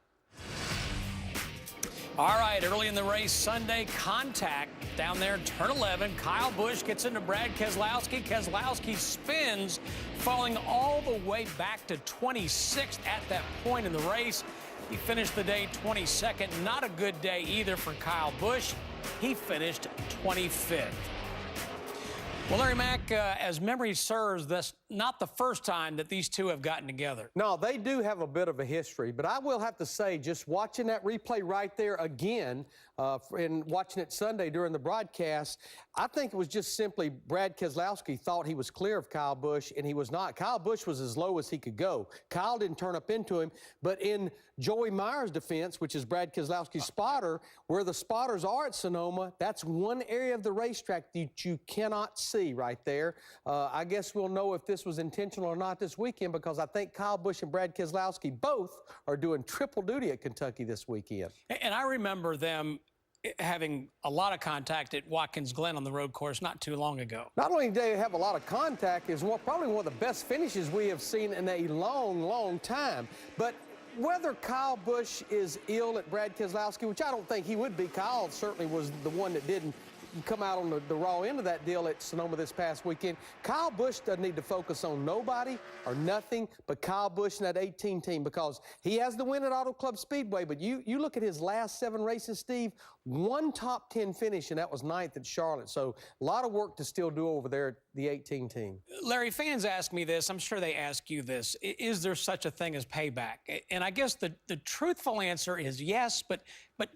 All right, early in the race Sunday, contact down there, turn 11. Kyle Busch gets into Brad Keselowski. Keselowski spins, falling all the way back to 26th at that point in the race. He finished the day 22nd. Not a good day either for Kyle Busch. He finished 25th. Well, Larry Mack, as memory serves, that's not the first time that these two have gotten together. No, they do have a bit of a history, but I will have to say, just watching that replay right there again, and watching it Sunday during the broadcast, I think it was just simply Brad Keselowski thought he was clear of Kyle Busch, and he was not. Kyle Busch was as low as he could go. Kyle didn't turn up into him, but in Joey Meyer's defense, which is Brad Keselowski's spotter, where the spotters are at Sonoma, that's one area of the racetrack that you cannot see right there. I guess we'll know if this was intentional or not this weekend, because I think Kyle Busch and Brad Keselowski both are doing triple duty at Kentucky this weekend. And I remember them having a lot of contact at Watkins Glen on the road course not too long ago. Not only do they have a lot of contact, it's probably one of the best finishes we have seen in a long, long time. But whether Kyle Busch is ill at Brad Keselowski, which I don't think he would be, Kyle certainly was the one that didn't come out on the raw end of that deal at Sonoma this past weekend. Kyle Busch doesn't need to focus on nobody or nothing but Kyle Busch and that 18 team, because he has the win at Auto Club Speedway, but you look at his last 7 races, Steve, one top 10 finish, and that was 9th at Charlotte. So a lot of work to still do over there at the 18 team. Larry, fans ask me this. I'm sure they ask you this. Is there such a thing as payback? And I guess the truthful answer is yes, but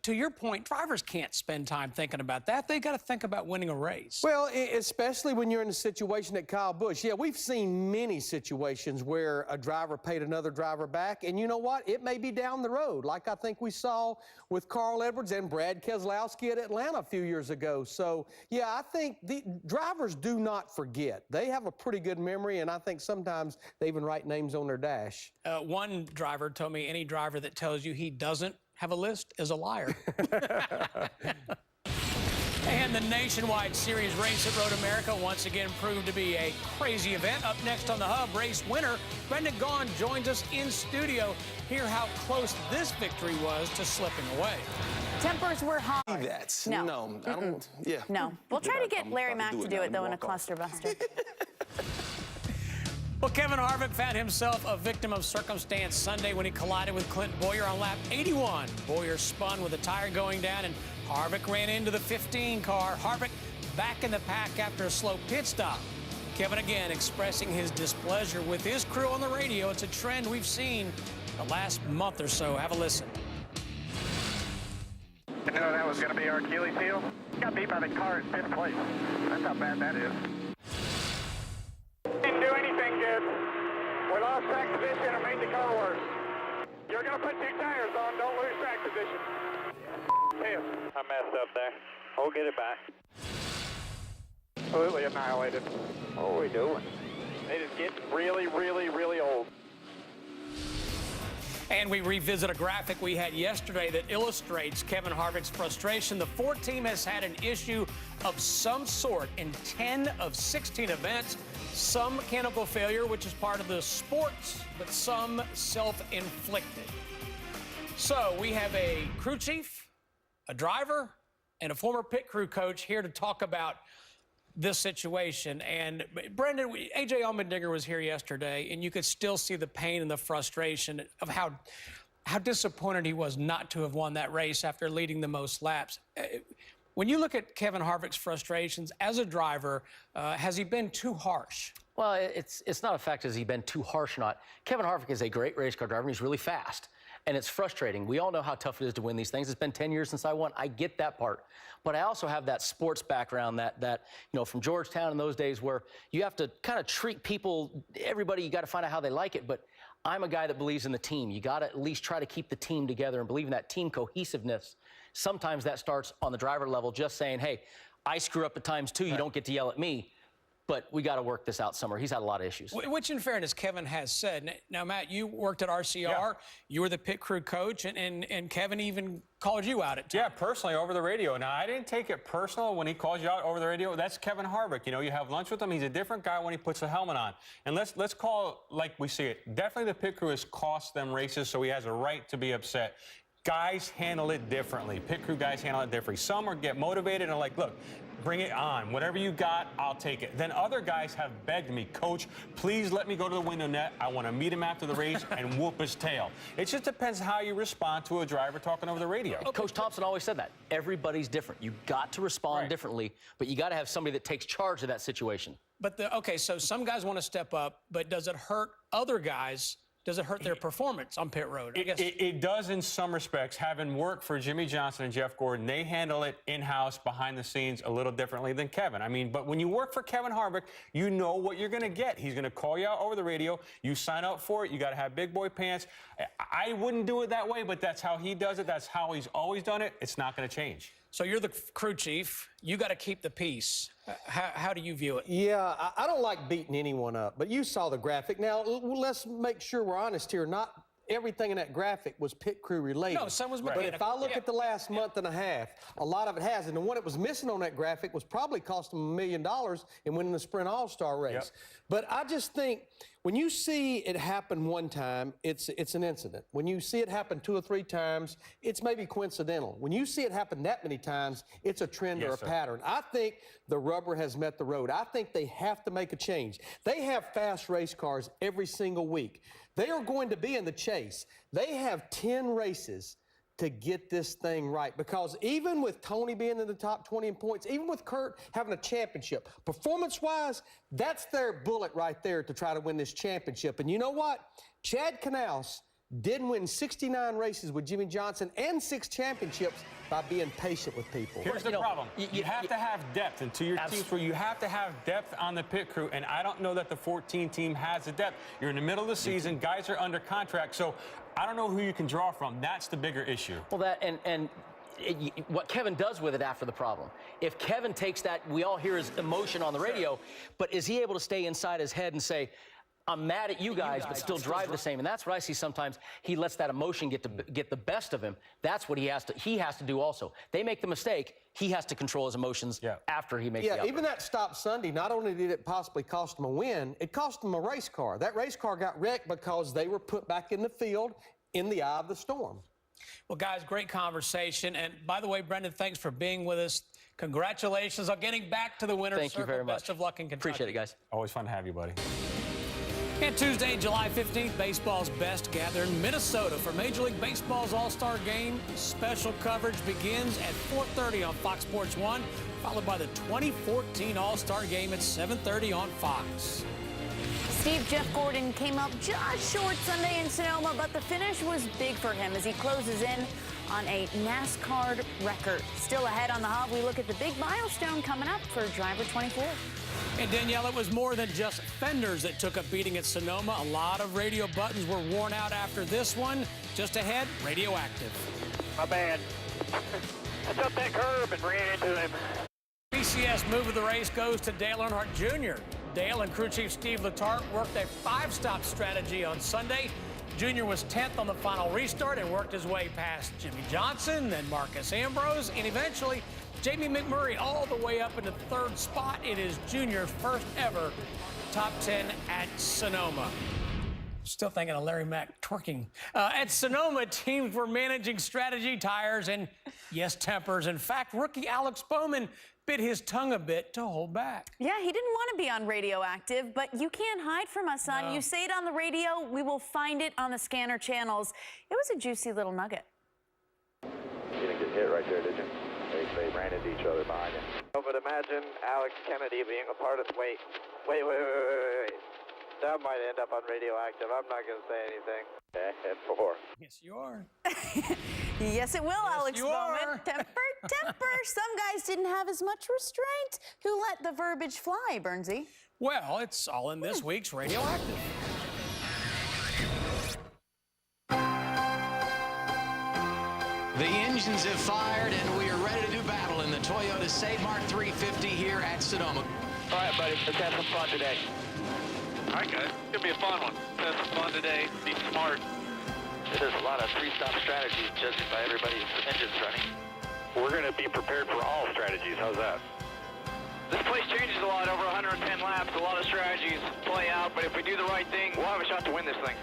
to your point, drivers can't spend time thinking about that. They got to think about winning a race. Well, especially when you're in a situation at Kyle Busch. Yeah, we've seen many situations where a driver paid another driver back, and you know what? It may be down the road, like I think we saw with Carl Edwards and Brad Keselowski at Atlanta a few years ago. So, yeah, I think the drivers do not forget. They have a pretty good memory, and I think sometimes they even write names on their dash. One driver told me any driver that tells you he doesn't have a list is a liar. And the Nationwide Series race at Road America once again proved to be a crazy event. Up next on the Hub, race winner Brendan Gaughan joins us in studio. Hear how close this victory was to slipping away. Tempers were hot. No, I don't. Yeah. No. We'll try to get Larry Mack to do it, though, in a cluster buster. Well, Kevin Harvick found himself a victim of circumstance Sunday when he collided with Clint Bowyer on lap 81. Bowyer spun with a tire going down, and Harvick ran into the 15 car. Harvick back in the pack after a slow pit stop. Kevin again expressing his displeasure with his crew on the radio. It's a trend we've seen the last month or so. Have a listen. You know that was going to be our Achilles heel? Got beat by the car in 5th place. That's how bad that is. Didn't do anything good. We lost track position and made the car worse. You're going to put 2 tires on. Don't lose track position. Yes, I messed up there. We'll get it back. Absolutely annihilated. What are we doing? They just get really, really, really old. And we revisit a graphic we had yesterday that illustrates Kevin Harvick's frustration. The Ford team has had an issue of some sort in 10 of 16 events. Some mechanical failure, which is part of the sport, but some self-inflicted. So we have a crew chief, a driver, and a former pit crew coach here to talk about this situation. And Brendan, A.J. Allmendinger was here yesterday, and you could still see the pain and the frustration of how disappointed he was not to have won that race after leading the most laps. When you look at Kevin Harvick's frustrations as a driver, has he been too harsh? Well, it's not a fact has he been too harsh or not. Kevin Harvick is a great race car driver, and he's really fast. And it's frustrating. We all know how tough it is to win these things. It's been 10 years since I won. I get that part. But I also have that sports background that you know, from Georgetown in those days where you have to kind of treat people, everybody, you got to find out how they like it. But I'm a guy that believes in the team. You got to at least try to keep the team together and believe in that team cohesiveness. Sometimes that starts on the driver level, just saying, hey, I screw up at times too. You don't get to yell at me. But we got to work this out somewhere. He's had a lot of issues. Which, in fairness, Kevin has said. Now, Matt, you worked at RCR. Yeah. You were the pit crew coach, and Kevin even called you out at times. Yeah, personally, over the radio. Now, I didn't take it personal when he calls you out over the radio. That's Kevin Harvick. You know, you have lunch with him. He's a different guy when he puts a helmet on. And let's call it like we see it. Definitely the pit crew has cost them races, so he has a right to be upset. Guys handle it differently. Pit crew guys handle it differently. Some are get motivated and like, look, bring it on. Whatever you got, I'll take it. Then other guys have begged me, Coach, please let me go to the window net. I want to meet him after the race and whoop his tail. It just depends how you respond to a driver talking over the radio. Coach Thompson always said that. Everybody's different. You got to respond differently, but you got to have somebody that takes charge of that situation. But okay, so some guys want to step up, but does it hurt other guys? Does it hurt their performance on pit road? I guess. It does in some respects. Having worked for Jimmy Johnson and Jeff Gordon, they handle it in-house, behind the scenes, a little differently than Kevin. I mean, but when you work for Kevin Harvick, you know what you're going to get. He's going to call you out over the radio. You sign up for it. You got to have big boy pants. I wouldn't do it that way, but that's how he does it. That's how he's always done it. It's not going to change. So you're the crew chief. You got to keep the peace. How do you view it? Yeah, I don't like beating anyone up, but you saw the graphic. Now, let's make sure we're honest here. Not everything in that graphic was pit crew related. No, some was mechanical. But if I look at the last month and a half, a lot of it has. And the one that was missing on that graphic was probably cost them $1 million in winning the Sprint All-Star race. Yep. But I just think when you see it happen one time, it's an incident. When you see it happen 2 or 3 times, it's maybe coincidental. When you see it happen that many times, it's a trend or a pattern. I think the rubber has met the road. I think they have to make a change. They have fast race cars every single week. They are going to be in the chase. They have 10 races to get this thing right, because even with Tony being in the top 20 in points, even with Kurt having a championship, performance-wise, that's their bullet right there to try to win this championship. And you know what? Chad Knaus did win 69 races with Jimmy Johnson and 6 championships by being patient with people. Here's the problem. You have to have depth, and to your teams where you have to have depth on the pit crew, and I don't know that the 14 team has the depth. You're in the middle of the season. Guys are under contract, so I don't know who you can draw from. That's the bigger issue. Well, that and what Kevin does with it after the problem. If Kevin takes that, we all hear his emotion on the radio, but is he able to stay inside his head and say, I'm mad at you guys, but still drive the same? And that's what I see sometimes. He lets that emotion get the best of him. That's what he has to do also. They make the mistake. He has to control his emotions after he makes the outrage. Even that stop Sunday, not only did it possibly cost him a win, it cost him a race car. That race car got wrecked because they were put back in the field in the eye of the storm. Well, guys, great conversation. And by the way, Brendan, thanks for being with us. Congratulations on getting back to the winner's circle. Thank you very much. Best of luck in Kentucky. Appreciate it, guys. Always fun to have you, buddy. And Tuesday, July 15th, baseball's best gather in Minnesota for Major League Baseball's All-Star Game. Special coverage begins at 4:30 on Fox Sports 1, followed by the 2014 All-Star Game at 7:30 on Fox. Steve Jeff Gordon came up just short Sunday in Sonoma, but the finish was big for him as he closes in on a NASCAR record. Still ahead on the hub, we look at the big milestone coming up for driver 24. And Danielle, it was more than just fenders that took a beating at Sonoma. A lot of radio buttons were worn out after this one. Just ahead, Radioactive. My bad. I took that curb and ran into him. BCS move of the race goes to Dale Earnhardt Jr. Dale and crew chief Steve Letarte worked a 5-stop strategy on Sunday. Jr. was 10th on the final restart and worked his way past Jimmy Johnson, then Marcus Ambrose, and eventually Jamie McMurray all the way up into third spot. It is Jr.'s first ever top 10 at Sonoma. Still thinking of Larry Mack twerking. At Sonoma, teams were managing strategy, tires, and, yes, tempers. In fact, rookie Alex Bowman bit his tongue a bit to hold back. Yeah, he didn't want to be on Radioactive, but you can't hide from us, son. No. You say it on the radio, we will find it on the scanner channels. It was a juicy little nugget. You didn't get hit right there, did you? They ran into each other behind him. Oh, but imagine Alex Kennedy being a part of... Wait. That might end up on Radioactive. I'm not going to say anything. Okay, at 4. Yes, you are. Yes, it will, Yes, Alex you Bowman. are. Temper. Some guys didn't have as much restraint. Who let the verbiage fly, Bernsey? Well, it's all in this week's Radioactive. The engines have fired, and we are ready to do battle in the Toyota Save Mart 350 here at Sonoma. All right, buddy. Let's have some fun today. All right, guys. It's going to be a fun one. Let's have some fun today. Be smart. There's a lot of 3-stop strategies judging by everybody's engines running. We're going to be prepared for all strategies. How's that? This place changes a lot over 110 laps. A lot of strategies play out, but if we do the right thing, we'll have a shot to win this thing.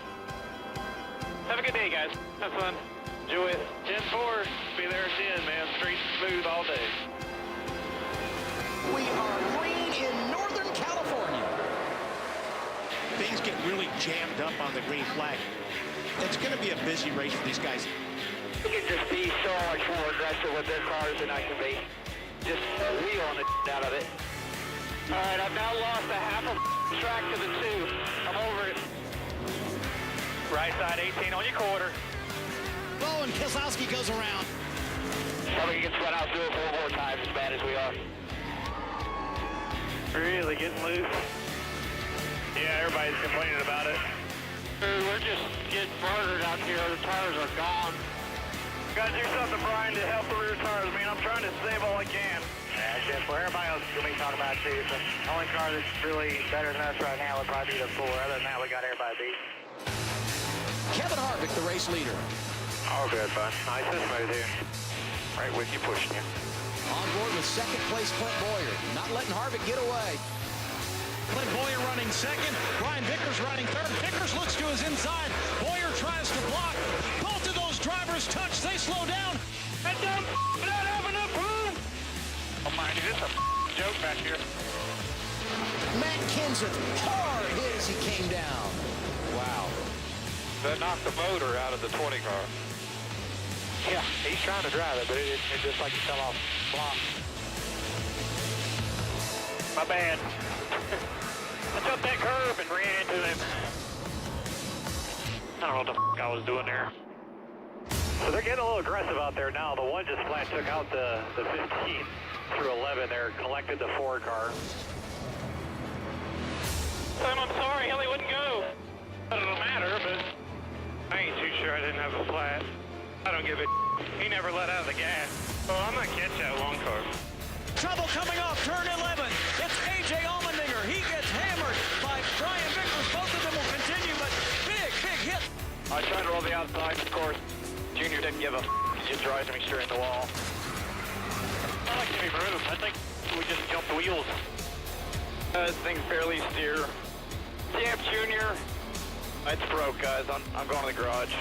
Have a good day, guys. Have fun. Enjoy it. 10-4. Be there at the end, man. Straight and smooth all day. We are green in Northern California. Things get really jammed up on the green flag. It's going to be a busy race for these guys. You can just be so much more aggressive with their cars than I can be. Just wheeling the out of it. All right, I've now lost a half a track to the 2. I'm over it. Right side 18 on your quarter. Oh, and Keselowski goes around. Probably gets run out through it 4 more times as bad as we are. Really getting loose. Yeah, everybody's complaining about it. Dude, we're just getting murdered out here. The tires are gone. Gotta do something, Brian, to help the rear tires. I mean, I'm trying to save all I can. Yeah, Jeff, for everybody else is going to be talking about too. The only car that's really better than us right now would probably be the 4. Other than that, we got everybody beat. Kevin Harvick, the race leader. All good, bud. Nice and smooth here. Right with you, pushing you. On board with second place Clint Boyer. Not letting Harvick get away. Clint Boyer running second. Brian Vickers running third. Vickers looks to his inside. Boyer tries to block. Both of those drivers touch. They slow down. And don't not have enough room. Oh, my, is this a joke back here? Matt Kenseth, hard hit as he came down. Wow. That knocked the motor out of the 20 car. Yeah, he's trying to drive it, but it just like he fell off the block. My bad. I took that curb and ran into him. I don't know what the I was doing there. So they're getting a little aggressive out there now. The one just flat took out the 15 through 11 there, collected the 4 car. Sam, I'm sorry, Hilly wouldn't go. It doesn't matter, but I ain't too sure I didn't have a flat. I don't give a He never let out of the gas. Oh, I'm gonna catch that long car. Trouble coming off turn 11. It's A.J. Allmendinger. He gets hammered by Brian Vickers. Both of them will continue, but big hit. I tried to roll the outside, of course. Junior didn't give a He just drives me straight in the wall. I like to be rude. I think we just jumped wheels. This thing's barely steer. Damn, Junior. It's broke, guys. I'm going to the garage.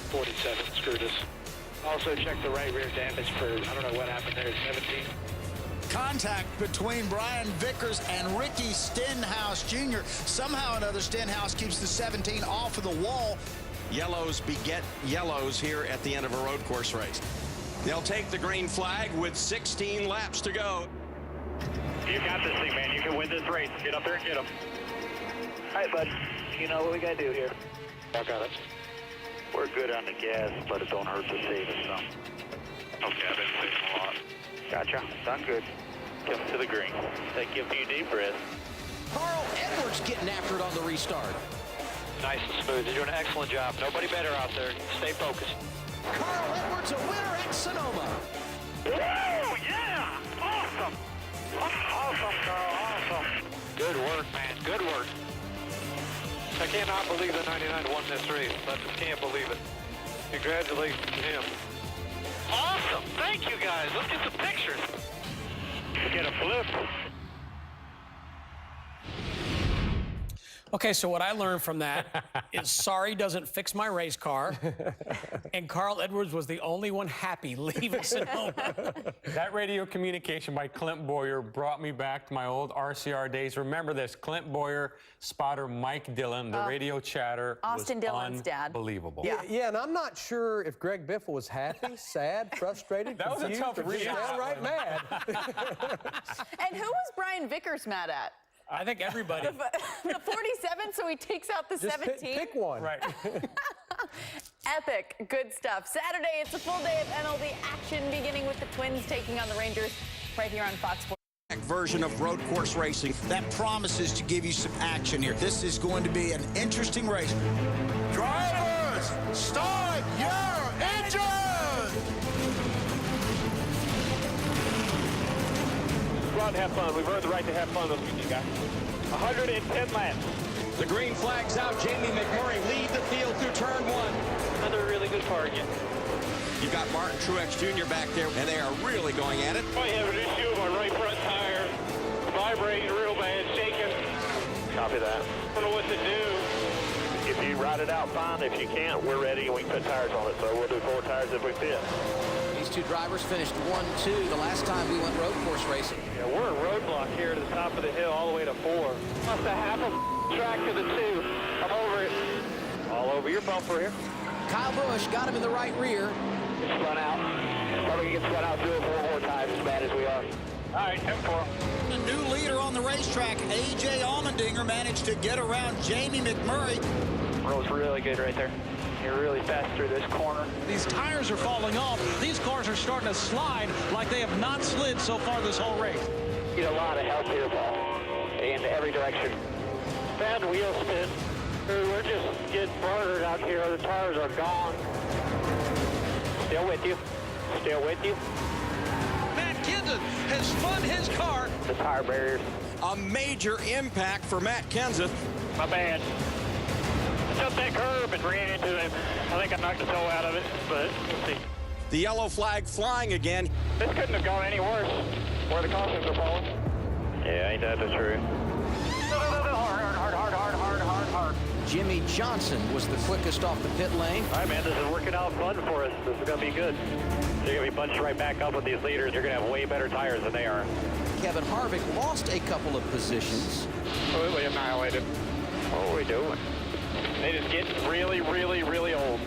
47 screwed us. Also check the right rear damage for, I don't know what happened there, 17. contact between Brian Vickers and Ricky Stenhouse Jr. Somehow or another, Stenhouse keeps the 17 off of the wall. Yellows beget yellows here at the end of a road course race. They'll take the green flag with 16 laps to go. You got this thing, man. You can win this race. Get up there and get him. All right, bud. You know what we got to do here. I got it. We're good on the gas, but it don't hurt to save us some. Okay, I've been saving a lot. Gotcha. Done good. Come to the green. Take a few deep breaths. Carl Edwards getting after it on the restart. Nice and smooth. You're doing an excellent job. Nobody better out there. Stay focused. Carl Edwards, a winner at Sonoma. Woo! Yeah! Awesome! Awesome, Carl. Awesome. Good work, man. Good work. I cannot believe that 99 won this race. I just can't believe it. Congratulations to him. Awesome. Thank you, guys. Let's get some pictures. Let's get a flip. Okay, so what I learned from that is sorry doesn't fix my race car, and Carl Edwards was the only one happy leaving Sonoma. That radio communication by Clint Boyer brought me back to my old RCR days. Remember this, Clint Boyer, spotter Mike Dillon, the radio chatter Austin was Dillon's dad. Unbelievable. Yeah, and I'm not sure if Greg Biffle was happy, sad, frustrated, That was a confused, tough or just read. downright mad. And who was Brian Vickers mad at? I think everybody. The 47, so he takes out the Just 17? pick one. Right. Epic. Good stuff. Saturday, it's a full day of MLB action, beginning with the Twins taking on the Rangers right here on Fox Sports. Version of road course racing that promises to give you some action here. This is going to be an interesting race. Drivers, start your engines! Go out and have fun. We've earned the right to have fun this weekend, guys. 110 laps. The green flag's out. Jamie McMurray lead the field through turn one. Another really good car again. You've got Martin Truex Jr. back there, and they are really going at it. I have an issue with my right front tire. Vibrating real bad, shaking. Copy that. I don't know what to do. If you ride it out, fine. If you can't, we're ready and we can put tires on it. So we'll do 4 tires if we fit. These two drivers finished 1-2 the last time we went road course racing. Yeah, we're a roadblock here to the top of the hill all the way to 4. Must have half a track to the 2. I'm over it. All over your bumper here. Kyle Busch got him in the right rear. It's spun out. Probably gets spun out 3 or 4 more times as bad as we are. All right, 10-4. A new leader on the racetrack, A.J. Allmendinger, managed to get around Jamie McMurray. Rolls really good right there. You're really fast through this corner. These tires are falling off. These cars are starting to slide like they have not slid so far this whole race. Get a lot of help here, Paul, in every direction. Bad wheel spin. We're just getting murdered out here. The tires are gone. Still with you. Still with you. Matt Kenseth has spun his car. The tire barriers. A major impact for Matt Kenseth. My bad. Jumped that curb and ran into him. I think I knocked the toe out of it, but we'll see. The yellow flag flying again. This couldn't have gone any worse. Where the cautions are falling. Yeah, ain't that the truth? Hard. Jimmy Johnson was the quickest off the pit lane. All right, man, this is working out fun for us. This is going to be good. You're going to be bunched right back up with these leaders. You're going to have way better tires than they are. Kevin Harvick lost a couple of positions. Completely annihilated. What are we doing? They just get really, really, really old.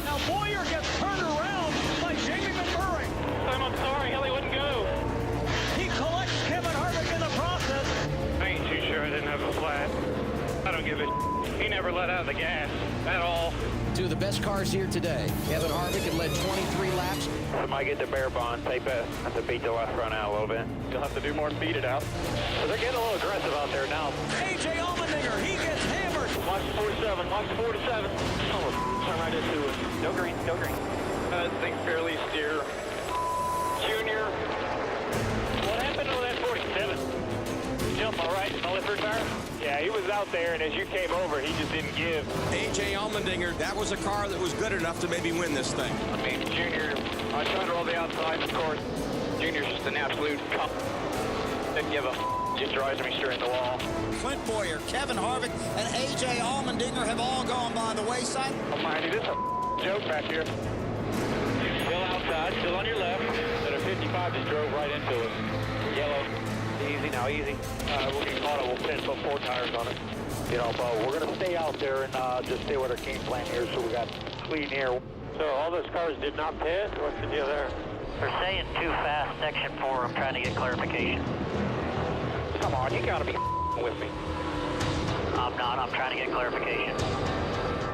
Now Boyer gets turned around by Jamie McMurray. I'm sorry, hell, he wouldn't go. He collects Kevin Harvick in the process. I ain't too sure I didn't have a flat. I don't give a He never let out of the gas at all. Two of the best cars here today. Kevin Harvick had led 23 laps. Somebody get the bare bond. Take that. Have to beat the left front out a little bit. You'll have to do more than beat it out. So they're getting a little aggressive out there now. A.J. Allmendinger, he gets hammered. Watch 47. Watch 47. Oh, turn right into it. No green. No green. That thing's barely steer. Junior. What happened to that 47? You jumped all right in the left rear tire? Yeah, he was out there, and as you came over, he just didn't give. A.J. Allmendinger, that was a car that was good enough to maybe win this thing. I mean, Junior, I tried to roll the outside, of course. Junior's just an absolute cup. Didn't give a just drives me straight in the wall. Clint Boyer, Kevin Harvick, and A.J. Allmendinger have all gone by the wayside. Oh, Marty, this is a joke back here. Still outside, still on your left. That a 55 just drove right into us. Yellow. Easy now, easy. We'll get caught. We'll finish with 4 tires on it. You know, but we're going to stay out there and just stay with our game plan here so we got clean air. So all those cars did not pit? What's the deal there? They're saying too fast, section 4. I'm trying to get clarification. Come on, you got to be with me. I'm not. I'm trying to get clarification.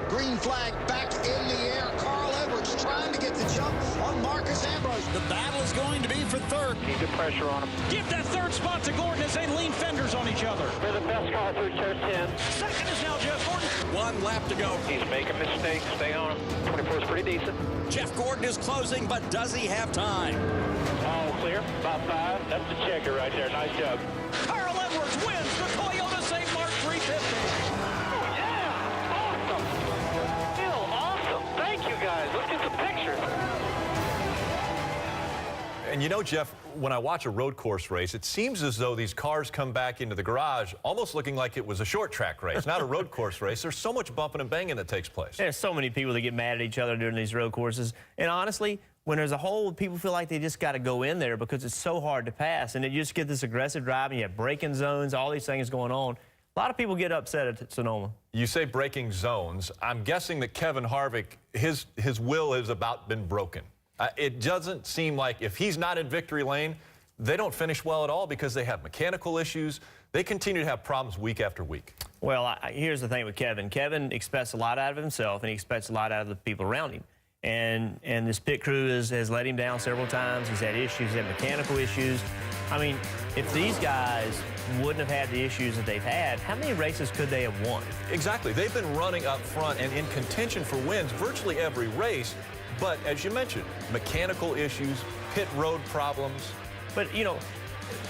Green flag back in the air. Carl Edwards trying to get the jump on Marcus Ambrose. The battle is going to be for third. Keep the pressure on him. Give that third spot to Gordon as they lean fenders on each other. We're the best car through turn 10. Second is now Jeff Gordon. 1 lap to go. He's making mistakes. Stay on him. 24 is pretty decent. Jeff Gordon is closing, but does he have time? All clear. About 5. That's the checker right there. Nice job. Carl Edwards wins the Toyota St. Mark 350. Thank you guys. Let's get some pictures. And you know, Jeff, when I watch a road course race, it seems as though these cars come back into the garage almost looking like it was a short track race, not a road course race. There's so much bumping and banging that takes place. There's so many people that get mad at each other during these road courses. And honestly, when there's a hole, people feel like they just got to go in there because it's so hard to pass. And you just get this aggressive driving. You have braking zones, all these things going on. A lot of people get upset at Sonoma. You say breaking zones. I'm guessing that Kevin Harvick, his will has about been broken. It doesn't seem like if he's not in victory lane, they don't finish well at all because they have mechanical issues. They continue to have problems week after week. Well, here's the thing with Kevin. Kevin expects a lot out of himself, and he expects a lot out of the people around him. And this pit crew has let him down several times. He's had issues, he's had mechanical issues. I mean, if these guys wouldn't have had the issues that they've had, how many races could they have won? Exactly. They've been running up front and in contention for wins virtually every race. But as you mentioned, mechanical issues, pit road problems. But, you know,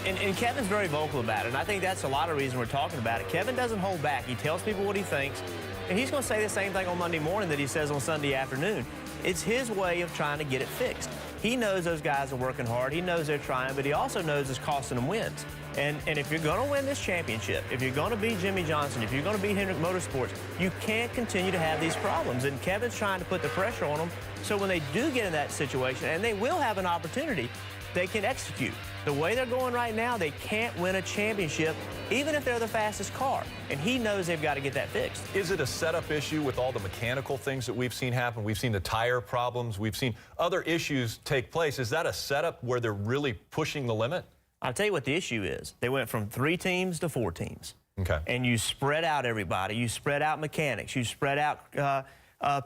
and Kevin's very vocal about it, and I think that's a lot of reason we're talking about it. Kevin doesn't hold back. He tells people what he thinks, and he's going to say the same thing on Monday morning that he says on Sunday afternoon. It's his way of trying to get it fixed. He knows those guys are working hard. He knows they're trying, but he also knows it's costing them wins. And if you're going to win this championship, if you're going to beat Jimmy Johnson, if you're going to beat Hendrick Motorsports, you can't continue to have these problems. And Kevin's trying to put the pressure on them so when they do get in that situation, and they will have an opportunity, they can execute. The way they're going right now, they can't win a championship, even if they're the fastest car. And he knows they've got to get that fixed. Is it a setup issue with all the mechanical things that we've seen happen? We've seen the tire problems. We've seen other issues take place. Is that a setup where they're really pushing the limit? I'll tell you what the issue is. They went from 3 teams to 4 teams. Okay. And you spread out everybody. You spread out mechanics. You spread out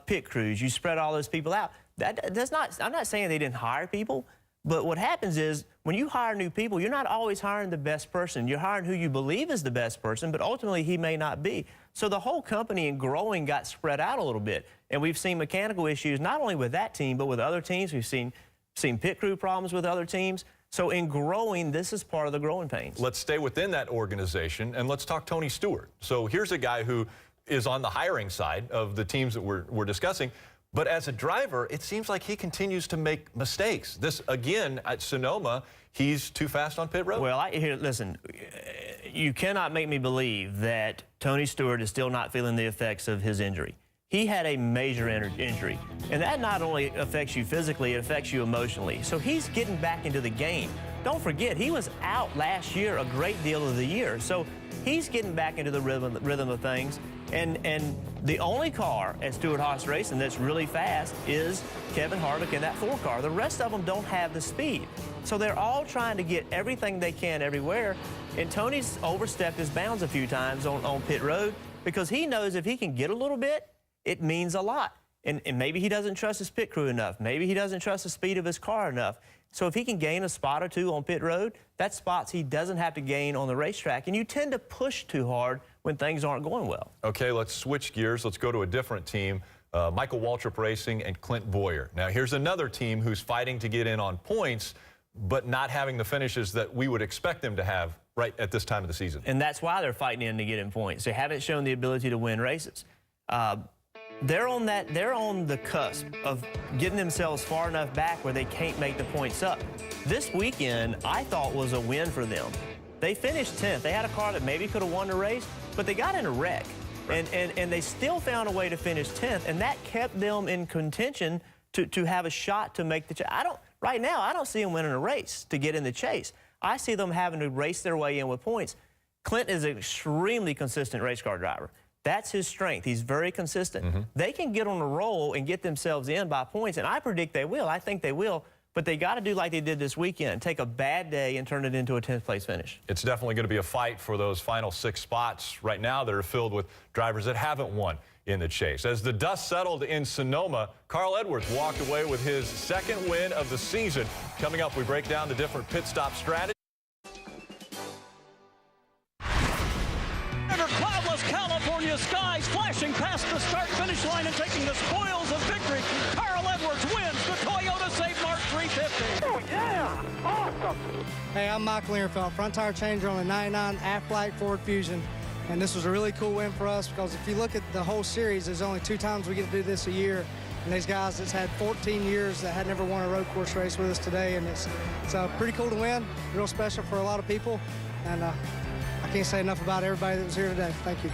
pit crews. You spread all those people out. I'm not saying they didn't hire people, but what happens is when you hire new people, you're not always hiring the best person. You're hiring who you believe is the best person, but ultimately he may not be. So the whole company in growing got spread out a little bit. And we've seen mechanical issues not only with that team, but with other teams. We've seen pit crew problems with other teams. So in growing, this is part of the growing pains. Let's stay within that organization, and let's talk Tony Stewart. So here's a guy who is on the hiring side of the teams that we're discussing. But as a driver, it seems like he continues to make mistakes. This, again, at Sonoma, he's too fast on pit road. Well, listen, you cannot make me believe that Tony Stewart is still not feeling the effects of his injury. He had a major injury, and that not only affects you physically, it affects you emotionally. So he's getting back into the game. Don't forget, he was out last year a great deal of the year. So he's getting back into the rhythm of things. And the only car at Stewart-Haas Racing that's really fast is Kevin Harvick in that 4 car. The rest of them don't have the speed. So they're all trying to get everything they can everywhere. And Tony's overstepped his bounds a few times on pit road because he knows if he can get a little bit, it means a lot. And maybe he doesn't trust his pit crew enough. Maybe he doesn't trust the speed of his car enough. So if he can gain a spot or 2 on pit road, that's spots he doesn't have to gain on the racetrack. And you tend to push too hard when things aren't going well. Okay, let's switch gears. Let's go to a different team, Michael Waltrip Racing and Clint Bowyer. Now, here's another team who's fighting to get in on points, but not having the finishes that we would expect them to have right at this time of the season. And that's why they're fighting in to get in points. They haven't shown the ability to win races. They're on the cusp of getting themselves far enough back where they can't make the points up. This weekend, I thought was a win for them. They finished 10th. They had a car that maybe could have won the race, but they got in a wreck. And they still found a way to finish 10th, and that kept them in contention to have a shot to make the chase. Right now, I don't see them winning a race to get in the chase. I see them having to race their way in with points. Clint is an extremely consistent race car driver. That's his strength. He's very consistent. They can get on a roll and get themselves in by points, and I predict they will. I think they will. But they got to do like they did this weekend, take a bad day and turn it into a 10th place finish. It's definitely going to be a fight for those final 6 spots right now that are filled with drivers that haven't won in the chase. As the dust settled in Sonoma, Carl Edwards walked away with his 2nd win of the season. Coming up, we break down the different pit stop strategies. Under cloudless California skies, flashing past the start-finish line and taking the spoils of victory, Carl Edwards wins the Toyota Save Mart 350. Oh, yeah! Awesome! Hey, I'm Michael Ehrenfeld, front tire changer on the 99 Aflac Ford Fusion. And this was a really cool win for us because if you look at the whole series, there's only 2 times we get to do this a year. And these guys that's had 14 years that had never won a road course race with us today. And it's pretty cool to win, real special for a lot of people. And I can't say enough about everybody that was here today. Thank you.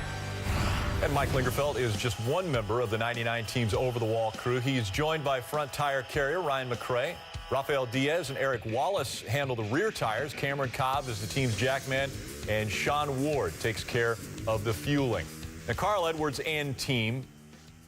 And Mike Lingerfeld is just one member of the 99 team's over-the-wall crew. He is joined by front tire carrier Ryan McRae. Rafael Diaz and Eric Wallace handle the rear tires. Cameron Cobb is the team's jackman, and Sean Ward takes care of the fueling. Now, Carl Edwards and team,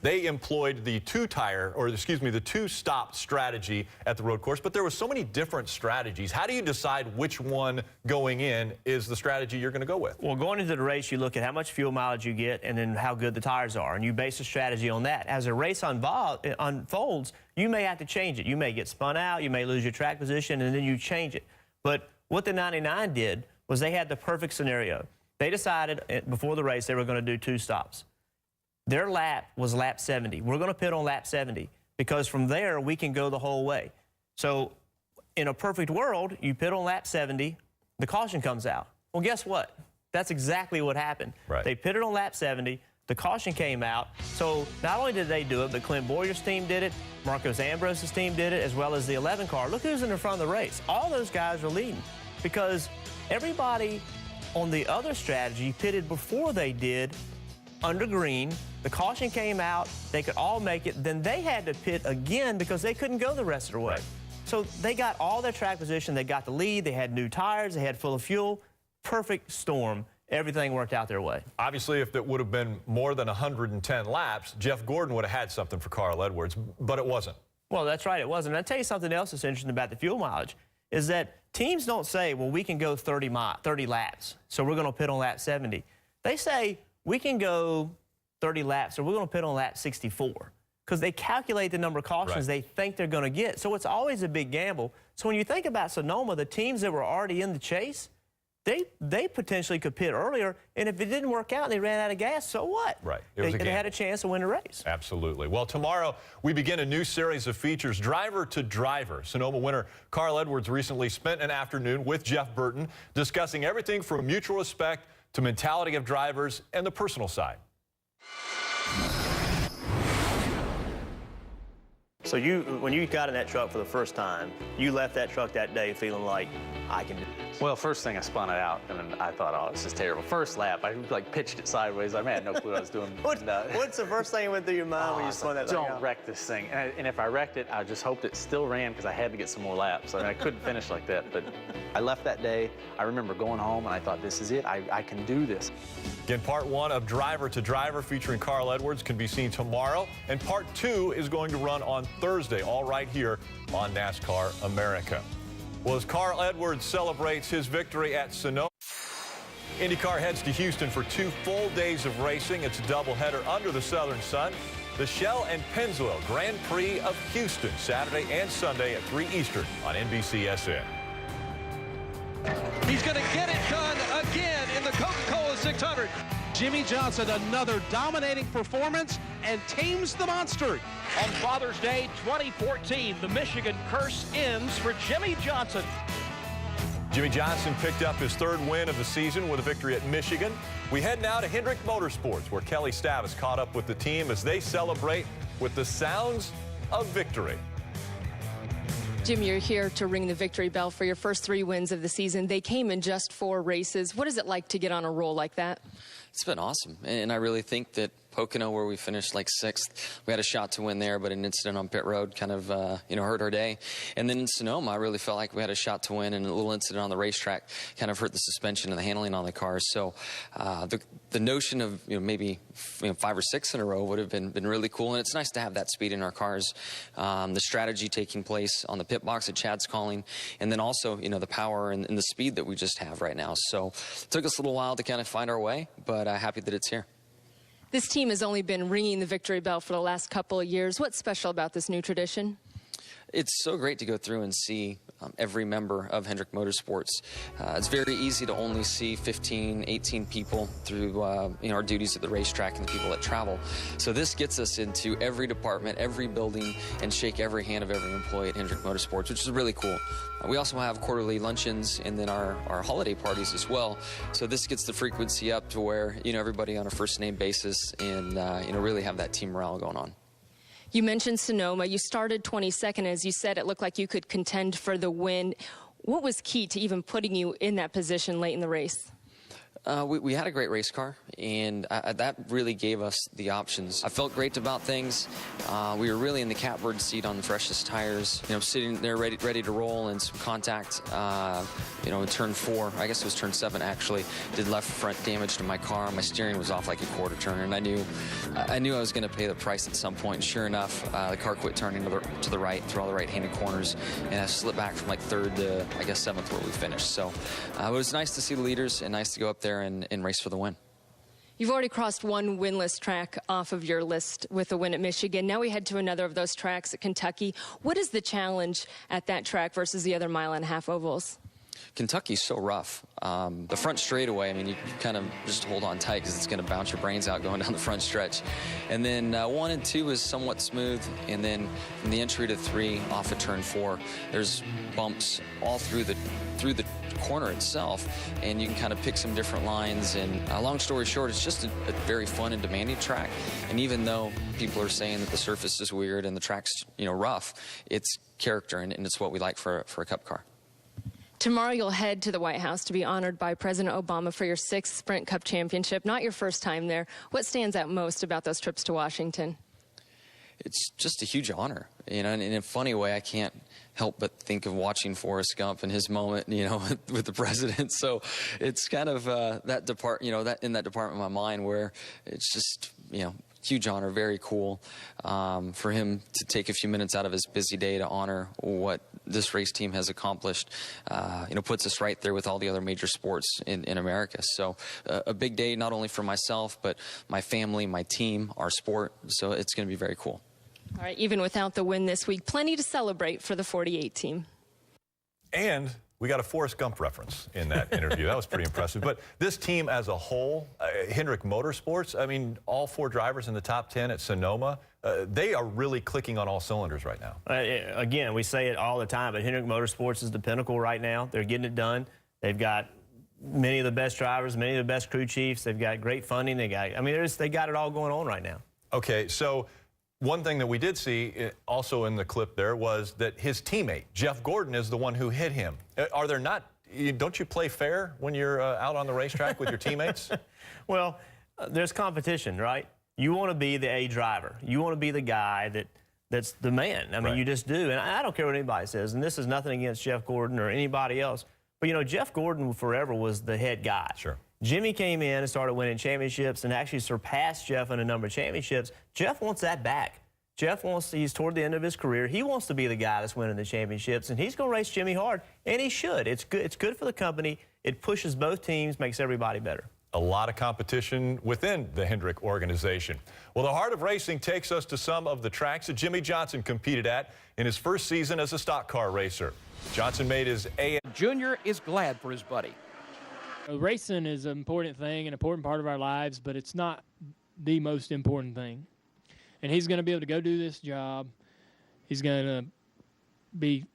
they employed the the 2-stop strategy at the road course, but there were so many different strategies. How do you decide which one going in is the strategy you're going to go with? Well, going into the race, you look at how much fuel mileage you get and then how good the tires are, and you base a strategy on that. As a race unfolds, you may have to change it. You may get spun out, you may lose your track position, and then you change it. But what the 99 did was they had the perfect scenario. They decided before the race they were going to do 2 stops. Their lap was lap 70. We're going to pit on lap 70 because from there we can go the whole way. So in a perfect world, you pit on lap 70, the caution comes out. Well, guess what? That's exactly what happened. Right. They pitted on lap 70, the caution came out. So not only did they do it, but Clint Bowyer's team did it, Marcos Ambrose's team did it, as well as the 11 car. Look who's in the front of the race. All those guys are leading because everybody on the other strategy pitted before they did under green. The caution came out, they could all make it, then they had to pit again because they couldn't go the rest of the way. Right. So they got all their track position, they got the lead, they had new tires, they had full of fuel. Perfect storm. Everything worked out their way. Obviously, if it would have been more than 110 laps, Jeff Gordon would have had something for Carl Edwards, but it wasn't. Well, that's right, it wasn't. And I'll tell you something else that's interesting about the fuel mileage is that teams don't say, well, we can go 30 laps, so we're going to pit on lap 70. They say, we can go 30 laps, so we're going to pit on lap 64 because they calculate the number of cautions they think they're going to get. So it's always a big gamble. So when you think about Sonoma, the teams that were already in the chase, they potentially could pit earlier, and if it didn't work out and they ran out of gas, so what? Right. They had a chance to win the race. Absolutely. Well, tomorrow we begin a new series of features, Driver to Driver. Sonoma winner Carl Edwards recently spent an afternoon with Jeff Burton discussing everything from mutual respect to mentality of drivers and the personal side. So when you got in that truck for the first time, you left that truck that day feeling like, I can do this. Well, first thing I spun it out, and I thought, oh, this is terrible. First lap, I pitched it sideways. I had no clue what I was doing. What's the first thing that went through your mind when you spun that thing out? Don't wreck this thing. And if I wrecked it, I just hoped it still ran because I had to get some more laps. I couldn't finish like that. But I left that day. I remember going home, and I thought, this is it. I can do this. Again, part 1 of Driver to Driver featuring Carl Edwards can be seen tomorrow, and part 2 is going to run on Thursday, all right here on NASCAR America. Well, as Carl Edwards celebrates his victory at Sonoma, IndyCar heads to Houston for 2 full days of racing. It's a doubleheader under the southern sun. The Shell and Pennzoil Grand Prix of Houston, Saturday and Sunday at 3 Eastern on NBCSN. He's going to get it done again in the Coca-Cola 600. Jimmie Johnson, another dominating performance, and tames the monster. On Father's Day 2014, the Michigan curse ends for Jimmie Johnson. Jimmie Johnson picked up his 3rd win of the season with a victory at Michigan. We head now to Hendrick Motorsports, where Kelly Stavis caught up with the team as they celebrate with the sounds of victory. Jim, you're here to ring the victory bell for your first 3 wins of the season. They came in just 4 races. What is it like to get on a roll like that? It's been awesome, and I really think that Pocono, where we finished like 6th. We had a shot to win there, but an incident on pit road kind of, hurt our day. And then in Sonoma, I really felt like we had a shot to win, and a little incident on the racetrack kind of hurt the suspension and the handling on the cars. So the notion of, maybe 5 or 6 in a row would have been really cool, and it's nice to have that speed in our cars. The strategy taking place on the pit box that Chad's calling, and then also, the power and the speed that we just have right now. So it took us a little while to kind of find our way, but happy that it's here. This team has only been ringing the victory bell for the last couple of years. What's special about this new tradition? It's so great to go through and see every member of Hendrick Motorsports. It's very easy to only see 15, 18 people through our duties at the racetrack and the people that travel. So this gets us into every department, every building, and shake every hand of every employee at Hendrick Motorsports, which is really cool. We also have quarterly luncheons and then our holiday parties as well. So this gets the frequency up to where, everybody on a first name basis and, really have that team morale going on. You mentioned Sonoma. You started 22nd. As you said, it looked like you could contend for the win. What was key to even putting you in that position late in the race? We had a great race car, and that really gave us the options. I felt great about things. We were really in the catbird seat on the freshest tires, sitting there ready to roll, and some contact, in turn 4, I guess it was turn 7 actually, did left front damage to my car. My steering was off like a quarter turn, and I knew I was going to pay the price at some point. And sure enough, the car quit turning to the right through all the right-handed corners, and I slipped back from like 3rd to, I guess, 7th where we finished. So it was nice to see the leaders and nice to go up there and race for the win. You've already crossed one winless track off of your list with the win at Michigan. Now we head to another of those tracks at Kentucky. What is the challenge at that track versus the other 1.5 mile ovals? Kentucky's so rough. The front straightaway, you kind of just hold on tight because it's going to bounce your brains out going down the front stretch. And then 1 and 2 is somewhat smooth. And then from the entry to 3 off of turn 4, there's bumps all through the corner itself, and you can kind of pick some different lines. And long story short, it's just a very fun and demanding track. And even though people are saying that the surface is weird and the track's rough, it's character, and it's what we like for a Cup car. Tomorrow you'll head to the White House to be honored by President Obama for your 6th Sprint Cup championship. Not your first time there. What stands out most about those trips to Washington? It's just a huge honor, and in a funny way, I can't help but think of watching Forrest Gump and his moment, with the president. So it's kind of that in that department of my mind where it's just, huge honor, very cool for him to take a few minutes out of his busy day to honor what this race team has accomplished. Puts us right there with all the other major sports in America. So a big day not only for myself, but my family, my team, our sport. So it's going to be very cool. All right, even without the win this week, plenty to celebrate for the 48 team. And we got a Forrest Gump reference in that interview. That was pretty impressive. But this team as a whole, Hendrick Motorsports, all 4 drivers in the top 10 at Sonoma, they are really clicking on all cylinders right now. Again, we say it all the time, but Hendrick Motorsports is the pinnacle right now. They're getting it done. They've got many of the best drivers, many of the best crew chiefs. They've got great funding. They got it all going on right now. Okay, so one thing that we did see also in the clip there was that his teammate, Jeff Gordon, is the one who hit him. Don't you play fair when you're out on the racetrack with your teammates? Well, there's competition, right? You want to be the A driver. You want to be the guy that's the man. Right. You just do. And I don't care what anybody says. And this is nothing against Jeff Gordon or anybody else. But, Jeff Gordon forever was the head guy. Sure. Jimmy came in and started winning championships and actually surpassed Jeff in a number of championships. Jeff wants that back. He's toward the end of his career. He wants to be the guy that's winning the championships, and he's going to race Jimmy hard, and he should. It's good for the company. It pushes both teams, makes everybody better. A lot of competition within the Hendrick organization. Well, the heart of racing takes us to some of the tracks that Jimmie Johnson competed at in his first season as a stock car racer. Johnson made his A. Junior is glad for his buddy. Racing is an important thing, an important part of our lives, but it's not the most important thing. And he's going to be able to go do this job. He's going to be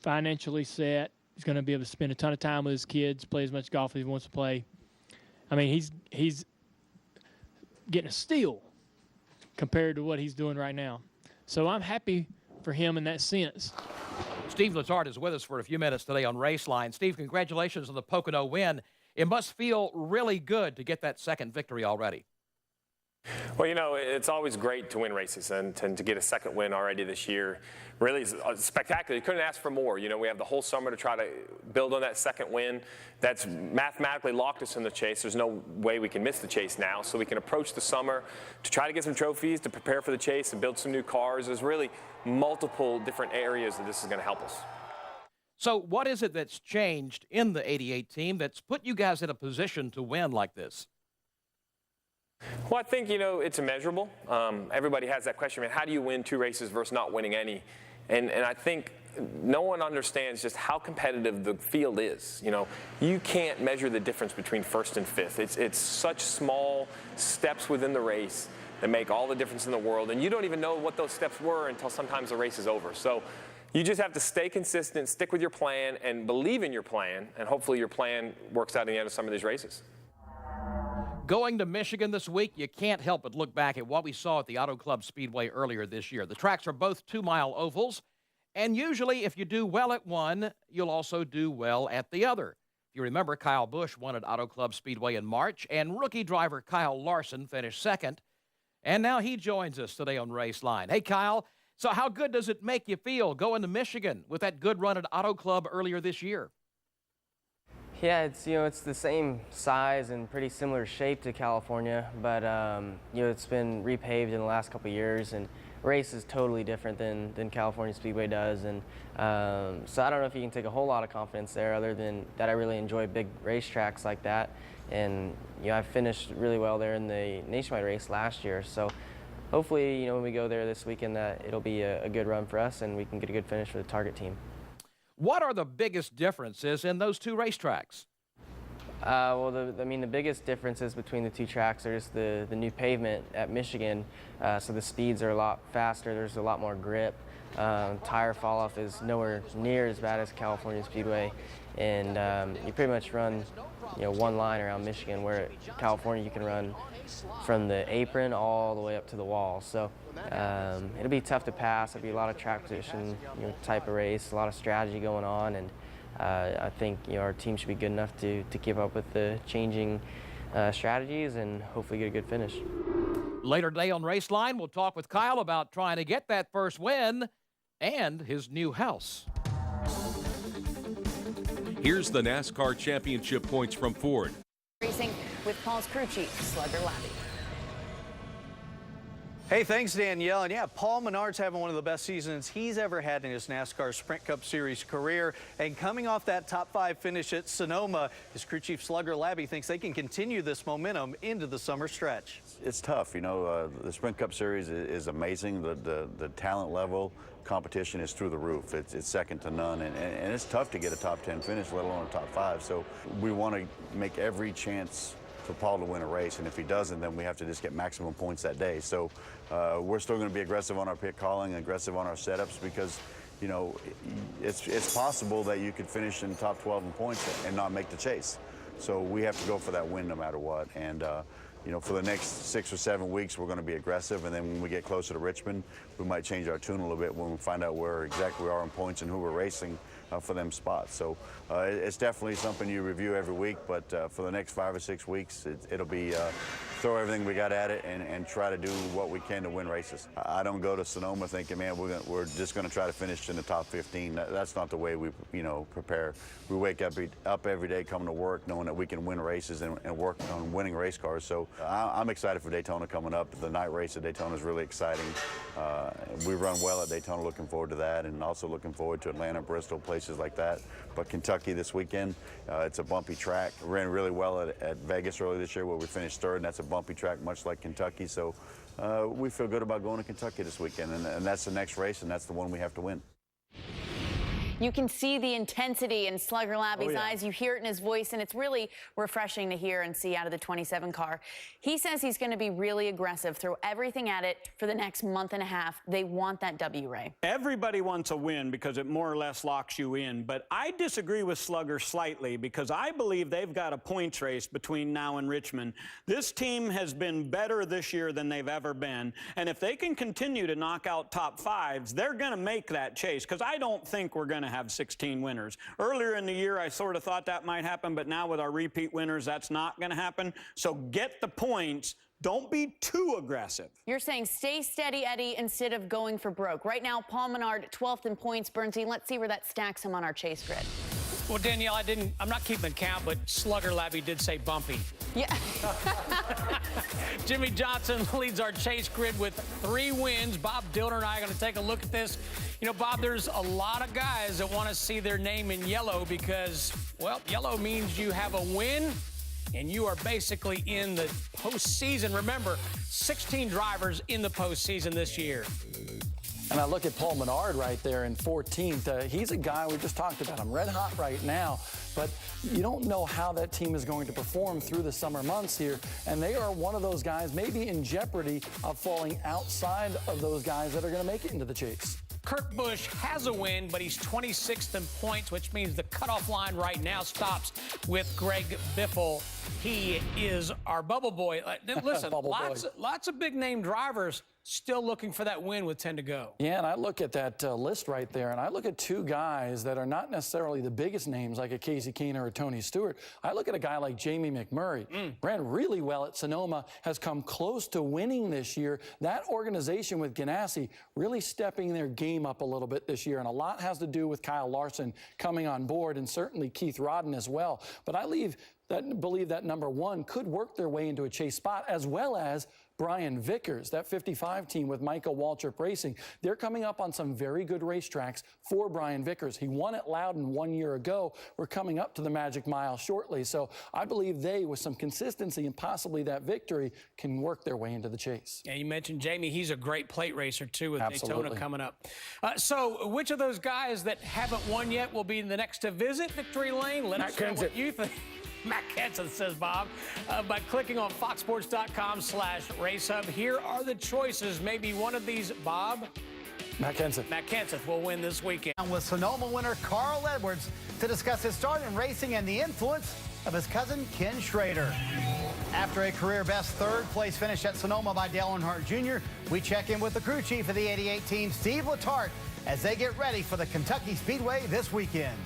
financially set. He's going to be able to spend a ton of time with his kids, play as much golf as he wants to play. He's getting a steal compared to what he's doing right now. So I'm happy for him in that sense. Steve Lazard is with us for a few minutes today on Raceline. Steve, congratulations on the Pocono win. It must feel really good to get that second victory already. Well, you know, it's always great to win races, and to get a second win already this year really is spectacular. You couldn't ask for more. You know, we have the whole summer to try to build on that second win. That's mathematically locked us in the chase. There's no way we can miss the chase now, so we can approach the summer to try to get some trophies, to prepare for the chase, and build some new cars. There's really multiple different areas that this is going to help us. So what is it that's changed in the 88 team that's put you guys in a position to win like this? Well, I think, you know, it's immeasurable. Everybody has that question, man, how do you win 2 races versus not winning any? And I think no one understands just how competitive the field is. You know, you can't measure the difference between first and fifth. It's such small steps within the race that make all the difference in the world, and you don't even know what those steps were until sometimes the race is over. So you just have to stay consistent, stick with your plan, and believe in your plan, and hopefully your plan works out in the end of some of these races. Going to Michigan this week, you can't help but look back at what we saw at the Auto Club Speedway earlier this year. The tracks are both 2-mile ovals, and usually if you do well at one, you'll also do well at the other. If you remember, Kyle Busch won at Auto Club Speedway in March, and rookie driver Kyle Larson finished second. And now he joins us today on Race Line. Hey, Kyle, so how good does it make you feel going to Michigan with that good run at Auto Club earlier this year? Yeah, it's the same size and pretty similar shape to California, but it's been repaved in the last couple of years, and race is totally different than California Speedway does, and so I don't know if you can take a whole lot of confidence there, other than that I really enjoy big racetracks like that, and I finished really well there in the nationwide race last year, so hopefully when we go there this weekend that it'll be a good run for us and we can get a good finish for the target team. What are the biggest differences in those 2 racetracks? Well, the biggest differences between the 2 tracks are just the new pavement at Michigan, so the speeds are a lot faster, there's a lot more grip. Tire fall off is nowhere near as bad as California Speedway, and you pretty much run one line around Michigan, where at California you can run from the apron all the way up to the wall. So it'll be tough to pass. It'll be a lot of track position type of race, a lot of strategy going on, and I think our team should be good enough to keep up with the changing strategies and hopefully get a good finish. Later today on Race Line, we'll talk with Kyle about trying to get that first win and his new house. Here's the NASCAR Championship points from Ford. Racing with Paul's crew chief, Slugger Labbe. Hey, thanks, Danielle. And yeah, Paul Menard's having one of the best seasons he's ever had in his NASCAR Sprint Cup Series career. And coming off that top 5 finish at Sonoma, his crew chief Slugger Labbe thinks they can continue this momentum into the summer stretch. It's tough, the Sprint Cup Series is amazing. The talent level competition is through the roof. It's second to none, and it's tough to get a top 10 finish, let alone a top 5. So we want to make every chance for Paul to win a race, and if he doesn't, then we have to just get maximum points that day. So we're still going to be aggressive on our pit calling, aggressive on our setups, because it's possible that you could finish in top 12 in points and not make the chase. So we have to go for that win no matter what. And for the next 6 or 7 weeks, we're going to be aggressive, and then when we get closer to Richmond, we might change our tune a little bit when we find out where exactly we are in points and who we're racing for them spots. So it's definitely something you review every week, but for the next 5 or 6 weeks, it'll be throw everything we got at it and try to do what we can to win races. I don't go to Sonoma thinking, man, we're just going to try to finish in the top 15. That's not the way we prepare. We wake up every day coming to work knowing that we can win races and work on winning race cars. So I'm excited for Daytona coming up. The night race at Daytona is really exciting. We run well at Daytona, looking forward to that, and also looking forward to Atlanta, Bristol, places like that. But Kentucky this weekend, it's a bumpy track. We ran really well at Vegas earlier this year where we finished 3rd, and that's a bumpy track much like Kentucky. So we feel good about going to Kentucky this weekend, and that's the next race, and that's the one we have to win. You can see the intensity in Slugger Labbe's eyes. You hear it in his voice, and it's really refreshing to hear and see out of the 27 car. He says he's going to be really aggressive, throw everything at it for the next month and a half. They want that W, Ray. Everybody wants a win because it more or less locks you in, but I disagree with Slugger slightly because I believe they've got a points race between now and Richmond. This team has been better this year than they've ever been, and if they can continue to knock out top 5s, they're going to make that chase, because I don't think we're going to have 16 winners. Earlier in the year, I sort of thought that might happen, but now with our repeat winners, that's not going to happen. So get the points, Don't be too aggressive. You're saying stay steady, Eddie, instead of going for broke. Right now, Paul Menard 12th in points. Bernstein, let's see where that stacks him on our chase grid. Well, Danielle, I'm not keeping count, but Slugger Labby did say bumpy. Yeah. Jimmie Johnson leads our chase grid with 3 wins. Bob Dillner and I are going to take a look at this. You know, Bob, there's a lot of guys that want to see their name in yellow because, well, yellow means you have a win and you are basically in the postseason. Remember, 16 drivers in the postseason this year. And I look at Paul Menard right there in 14th. He's a guy we just talked about. I'm red hot right now, but you don't know how that team is going to perform through the summer months here. And they are one of those guys maybe in jeopardy of falling outside of those guys that are going to make it into the chase. Kurt Busch has a win, but he's 26th in points, which means the cutoff line right now stops with Greg Biffle. He is our bubble boy. Listen, lots of big-name drivers still looking for that win with 10 to go. Yeah, and I look at that list right there, and I look at 2 guys that are not necessarily the biggest names like a Casey Keener or Tony Stewart. I look at a guy like Jamie McMurray. Ran really well at Sonoma, has come close to winning this year. That organization with Ganassi really stepping their game up a little bit this year, and a lot has to do with Kyle Larson coming on board, and certainly Keith Rodden as well. But I believe that number 1 could work their way into a chase spot, as well as Brian Vickers, that 55 team with Michael Waltrip Racing. They're coming up on some very good racetracks for Brian Vickers. He won at Loudon 1 year ago. We're coming up to the Magic Mile shortly. So I believe they, with some consistency and possibly that victory, can work their way into the chase. Yeah, you mentioned Jamie. He's a great plate racer, too, with Absolutely. Daytona coming up. So which of those guys that haven't won yet will be the next to visit Victory Lane? Let us know what you think. Matt Kenseth, says Bob, by clicking on foxsports.com/racehub. Here are the choices. Maybe one of these, Bob? Matt Kenseth. Matt Kenseth will win this weekend. With Sonoma winner Carl Edwards to discuss his start in racing and the influence of his cousin Ken Schrader. After a career-best third-place finish at Sonoma by Dale Earnhardt Jr., we check in with the crew chief of the 88 team, Steve Letarte, as they get ready for the Kentucky Speedway this weekend.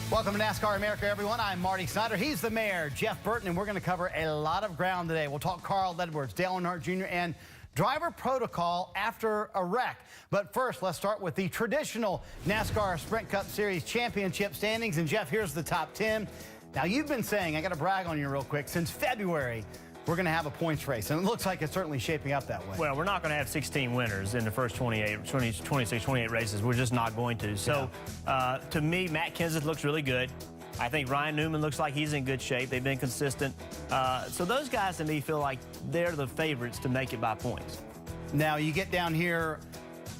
Welcome to NASCAR America, everyone. I'm Marty Snyder. He's the mayor, Jeff Burton, and we're going to cover a lot of ground today. We'll talk Carl Edwards, Dale Earnhardt Jr., and driver protocol after a wreck. But first, let's start with the traditional NASCAR Sprint Cup Series championship standings. And, Jeff, here's the top 10. Now, you've been saying, I got to brag on you real quick, since February, we're going to have a points race, and it looks like it's certainly shaping up that way. Well, we're not going to have 16 winners in the first 26, 28 races. We're just not going to. So, to me, Matt Kenseth looks really good. I think Ryan Newman looks like he's in good shape. They've been consistent. So those guys, to me, feel like they're the favorites to make it by points. Now, you get down here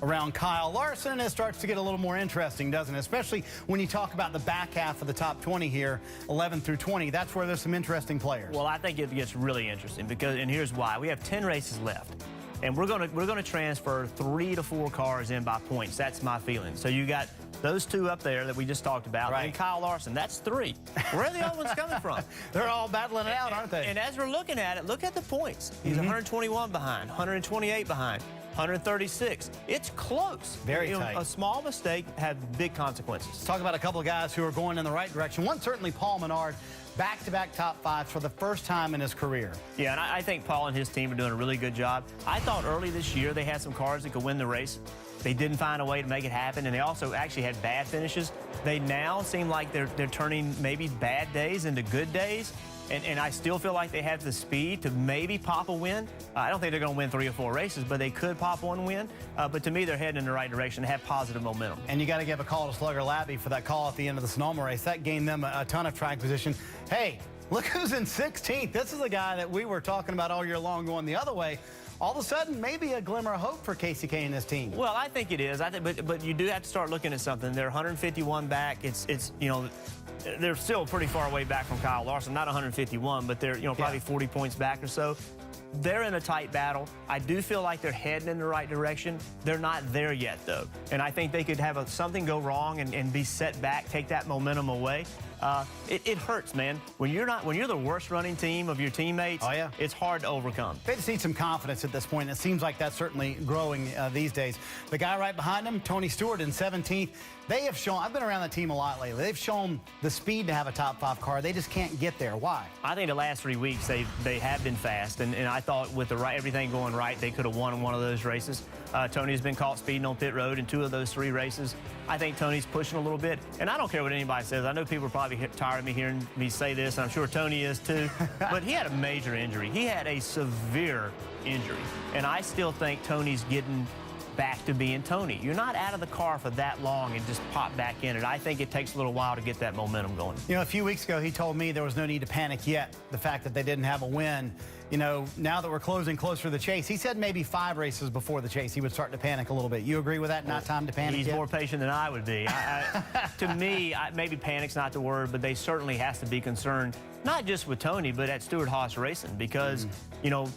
around Kyle Larson, and it starts to get a little more interesting, doesn't it? Especially when you talk about the back half of the top 20 here, 11 through 20. That's where there's some interesting players. Well, I think it gets really interesting and here's why. We have 10 races left, and we're going to transfer 3 to 4 cars in by points. That's my feeling. So you got those 2 up there that we just talked about, and Kyle Larson. That's 3. Where are the other ones coming from? They're all battling it out, aren't they? And as we're looking at it, look at the points. He's 121 behind, 128 behind. 136. It's close. Very tight. A small mistake had big consequences. Let's talk about a couple of guys who are going in the right direction. One, certainly Paul Menard, back-to-back top 5s for the first time in his career. Yeah, and I think Paul and his team are doing a really good job. I thought early this year they had some cars that could win the race. They didn't find a way to make it happen, and they also actually had bad finishes. They now seem like they're turning maybe bad days into good days. And I still feel like they have the speed to maybe pop a win. I don't think they're going to win 3 or 4 races, but they could pop one win. But to me, they're heading in the right direction and have positive momentum. And you got to give a call to Slugger Labby for that call at the end of the Sonoma race. That gained them a ton of track position. Hey, look who's in 16th. This is a guy that we were talking about all year long going the other way. All of a sudden, maybe a glimmer of hope for Casey Kane and his team. Well, I think it is. But you do have to start looking at something. They're 151 back. It's you know, they're still pretty far away back from Kyle Larson. Not 151, but they're probably 40 points back or so. They're in a tight battle. I do feel like they're heading in the right direction. They're not there yet, though. And I think they could have something go wrong and be set back, take that momentum away. It hurts, man. When you're the worst running team of your teammates, oh, yeah, it's hard to overcome. They just need some confidence at this point. It seems like that's certainly growing these days. The guy right behind him, Tony Stewart, in 17th. They have shown, I've been around the team a lot lately, they've shown the speed to have a top 5 car. They just can't get there. Why? I think the last 3 weeks they have been fast, and I thought with everything going right, they could have won one of those races. Tony's been caught speeding on pit road in 2 of those 3 races. I think Tony's pushing a little bit, and I don't care what anybody says. I know people are probably tired of me hearing me say this, and I'm sure Tony is too, but he had a major injury. He had a severe injury, and I still think Tony's getting back to being Tony. You're not out of the car for that long and just pop back in it. I think it takes a little while to get that momentum going. You know, a few weeks ago, he told me there was no need to panic yet. The fact that they didn't have a win, you know, now that we're closing closer to the chase, he said maybe 5 races before the chase, he would start to panic a little bit. You agree with that? Not time to panic He's yet? more patient than I would be. To me, maybe panic's not the word, but they certainly has to be concerned, not just with Tony, but at Stewart-Haas Racing, because, you know,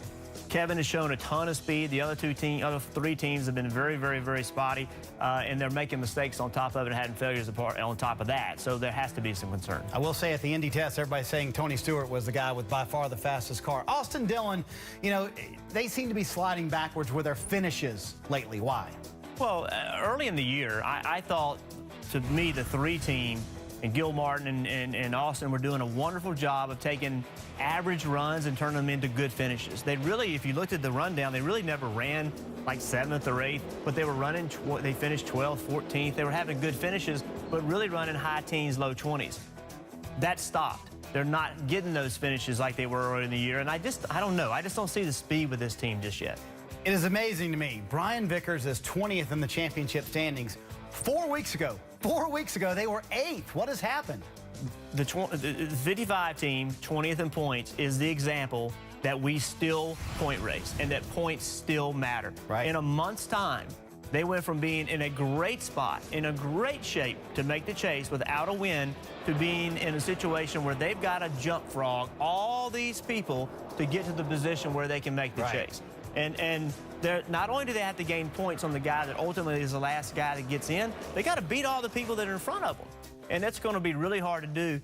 Kevin has shown a ton of speed. The other 3 teams have been very, very, very spotty, and they're making mistakes on top of it and having failures on top of that. So there has to be some concern. I will say at the Indy test, everybody's saying Tony Stewart was the guy with by far the fastest car. Austin Dillon, you know, they seem to be sliding backwards with their finishes lately. Why? Well, early in the year, I thought, to me, the 3 team, and Gil Martin and Austin were doing a wonderful job of taking average runs and turning them into good finishes. They really, if you looked at the rundown, they really never ran like 7th or 8th, but they were running, they finished 12th, 14th. They were having good finishes, but really running high teens, low 20s. That stopped. They're not getting those finishes like they were early in the year, and I don't know. I just don't see the speed with this team just yet. It is amazing to me. Brian Vickers is 20th in the championship standings. 4 weeks ago, they were 8th. What has happened? The 55 team, 20th in points, is the example that we still point race and that points still matter. Right. In a month's time, they went from being in a great spot, in a great shape to make the chase without a win, to being in a situation where they've got to jump frog all these people to get to the position where they can make the chase. And not only do they have to gain points on the guy that ultimately is the last guy that gets in, they got to beat all the people that are in front of them. And that's going to be really hard to do.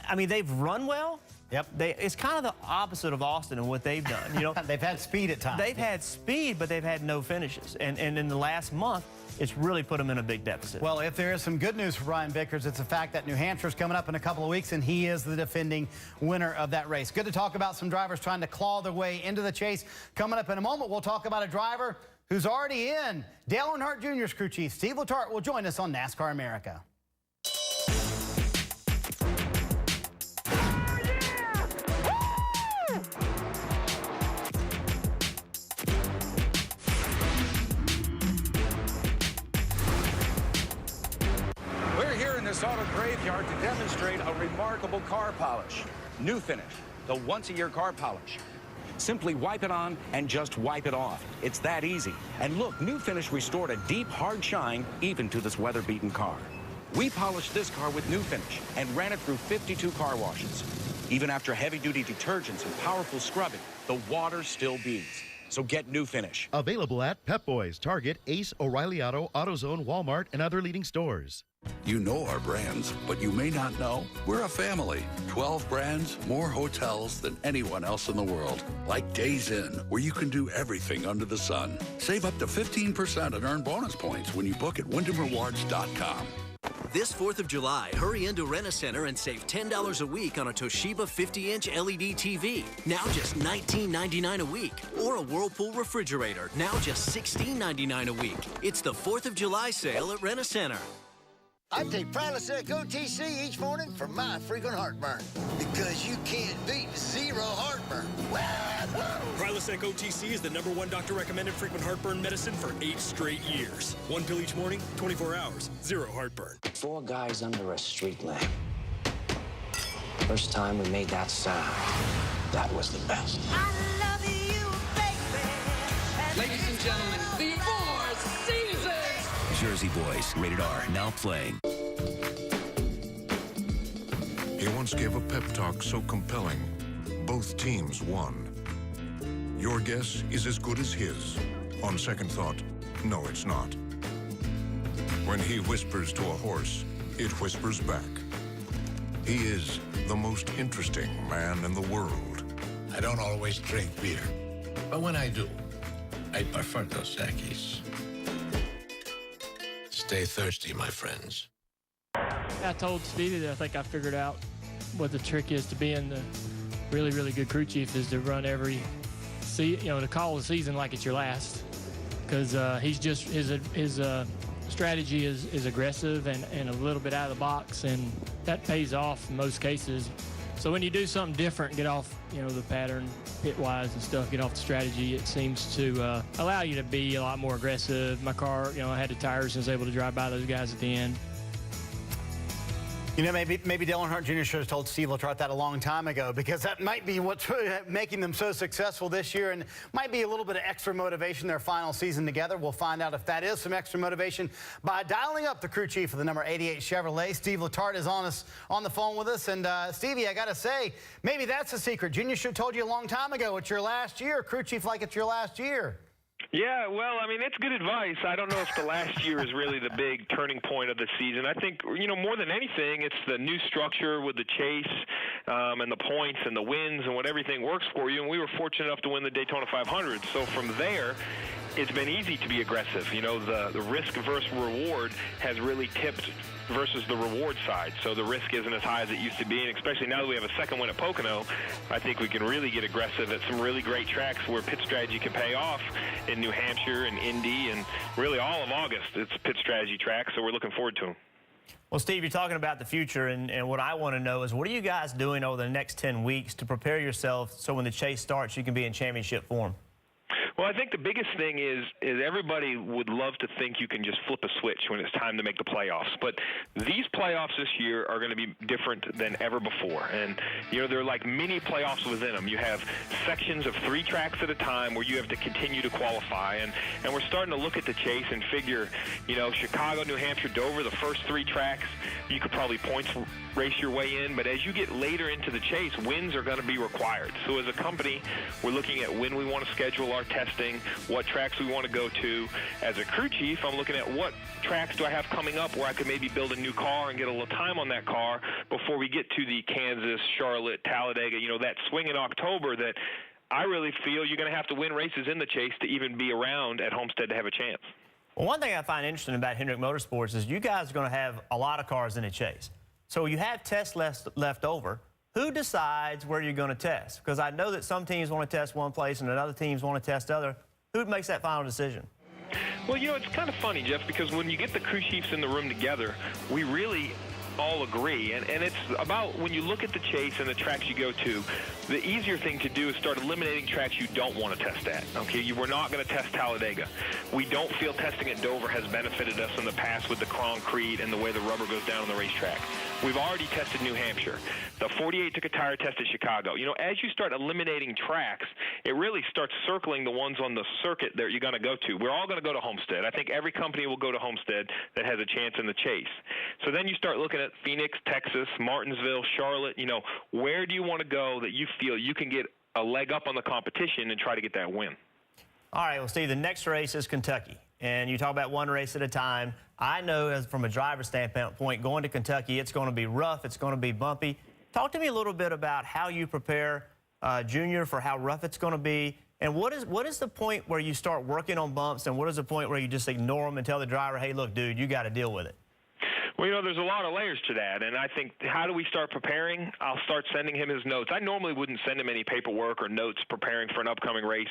I mean, they've run well. Yep. It's kind of the opposite of Austin and what they've done. You know, they've had speed at times. They've had speed, but they've had no finishes. And in the last month, it's really put them in a big deficit. Well, if there is some good news for Brian Vickers, it's the fact that New Hampshire's coming up in a couple of weeks, and he is the defending winner of that race. Good to talk about some drivers trying to claw their way into the chase. Coming up in a moment, we'll talk about a driver who's already in. Dale Earnhardt Jr.'s crew chief, Steve Letarte, will join us on NASCAR America. Auto Graveyard to demonstrate a remarkable car polish. New Finish, the once-a-year car polish. Simply wipe it on and just wipe it off. It's that easy. And look, New Finish restored a deep, hard shine even to this weather-beaten car. We polished this car with New Finish and ran it through 52 car washes. Even after heavy-duty detergents and powerful scrubbing, the water still beads. So get New Finish. Available at Pep Boys, Target, Ace, O'Reilly Auto, AutoZone, Walmart, and other leading stores. You know our brands, but you may not know we're a family. 12 brands, more hotels than anyone else in the world. Like Days Inn, where you can do everything under the sun. Save up to 15% and earn bonus points when you book at WyndhamRewards.com. This 4th of July, hurry into Rent-A-Center and save $10 a week on a Toshiba 50-inch LED TV, now just $19.99 a week. Or a Whirlpool refrigerator, now just $16.99 a week. It's the 4th of July sale at Rent-A-Center. I take Prilosec OTC each morning for my frequent heartburn. Because you can't beat zero heartburn. Prilosec OTC is the #1 doctor-recommended frequent heartburn medicine for 8 straight years. 1 pill each morning, 24 hours, zero heartburn. 4 guys under a street lamp. First time we made that sound, that was the best. I love you, baby. Ladies and gentlemen, the 4 Seasons. Jersey Boys, rated R, now playing. He once gave a pep talk so compelling, both teams won. Your guess is as good as his. On second thought, no, it's not. When he whispers to a horse, it whispers back. He is the most interesting man in the world. I don't always drink beer, but when I do, I prefer Dos Equis. Stay thirsty, my friends. I told Stevie that I think I figured out what the trick is to being the really, really good crew chief is to run every, to call the season like it's your last, because he's just his strategy is aggressive and a little bit out of the box, and that pays off in most cases. So when you do something different, get off the pattern pit-wise and stuff, get off the strategy, it seems to allow you to be a lot more aggressive. My car, I had the tires and was able to drive by those guys at the end. Maybe Dale Earnhardt Jr. should have told Steve Letarte that a long time ago, because that might be what's making them so successful this year, and might be a little bit of extra motivation their final season together. We'll find out if that is some extra motivation by dialing up the crew chief of the number 88 Chevrolet. Steve Letarte is on the phone with us, and Stevie, I got to say, maybe that's the secret. Junior should have told you a long time ago. It's your last year, crew chief, like it's your last year. Yeah, well, I mean, it's good advice. I don't know if the last year is really the big turning point of the season. I think, more than anything, it's the new structure with the chase and the points and the wins and what everything works for you. And we were fortunate enough to win the Daytona 500. So from there, it's been easy to be aggressive. The risk versus reward has really tipped versus the reward side. So the risk isn't as high as it used to be, and especially now that we have a second win at Pocono, I think we can really get aggressive at some really great tracks where pit strategy can pay off in New Hampshire and Indy and really all of August. It's pit strategy tracks, so we're looking forward to them. Well, Steve, you're talking about the future, and what I want to know is what are you guys doing over the next 10 weeks to prepare yourself so when the chase starts you can be in championship form? Well, I think the biggest thing is everybody would love to think you can just flip a switch when it's time to make the playoffs. But these playoffs this year are going to be different than ever before. And, they're like mini playoffs within them. You have sections of 3 tracks at a time where you have to continue to qualify. And we're starting to look at the chase and figure, Chicago, New Hampshire, Dover, the first 3 tracks, you could probably points race your way in. But as you get later into the chase, wins are going to be required. So as a company, we're looking at when we want to schedule our testing, what tracks we want to go to. As a crew chief, I'm looking at what tracks do I have coming up where I could maybe build a new car and get a little time on that car before we get to the Kansas, Charlotte, Talladega, that swing in October that I really feel you're going to have to win races in the chase to even be around at Homestead to have a chance. Well, one thing I find interesting about Hendrick Motorsports is you guys are going to have a lot of cars in the chase. So you have tests left over. Who decides where you're going to test? Because I know that some teams want to test one place and other teams want to test other. Who makes that final decision? Well, it's kind of funny, Jeff, because when you get the crew chiefs in the room together, we really all agree. And it's about when you look at the chase and the tracks you go to, the easier thing to do is start eliminating tracks you don't want to test at. Okay, we're not going to test Talladega. We don't feel testing at Dover has benefited us in the past with the concrete and the way the rubber goes down on the racetrack. We've already tested New Hampshire. The 48 took a tire test at Chicago. As you start eliminating tracks, it really starts circling the ones on the circuit that you're going to go to. We're all going to go to Homestead. I think every company will go to Homestead that has a chance in the chase. So then you start looking at Phoenix, Texas, Martinsville, Charlotte. Where do you want to go that you feel you can get a leg up on the competition and try to get that win? All right, well, Steve, the next race is Kentucky. And you talk about one race at a time. I know from a driver's standpoint, going to Kentucky, it's going to be rough. It's going to be bumpy. Talk to me a little bit about how you prepare Junior for how rough it's going to be. And what is the point where you start working on bumps, and what is the point where you just ignore them and tell the driver, hey, look, dude, you got to deal with it? Well, there's a lot of layers to that, and I think how do we start preparing? I'll start sending him his notes. I normally wouldn't send him any paperwork or notes preparing for an upcoming race,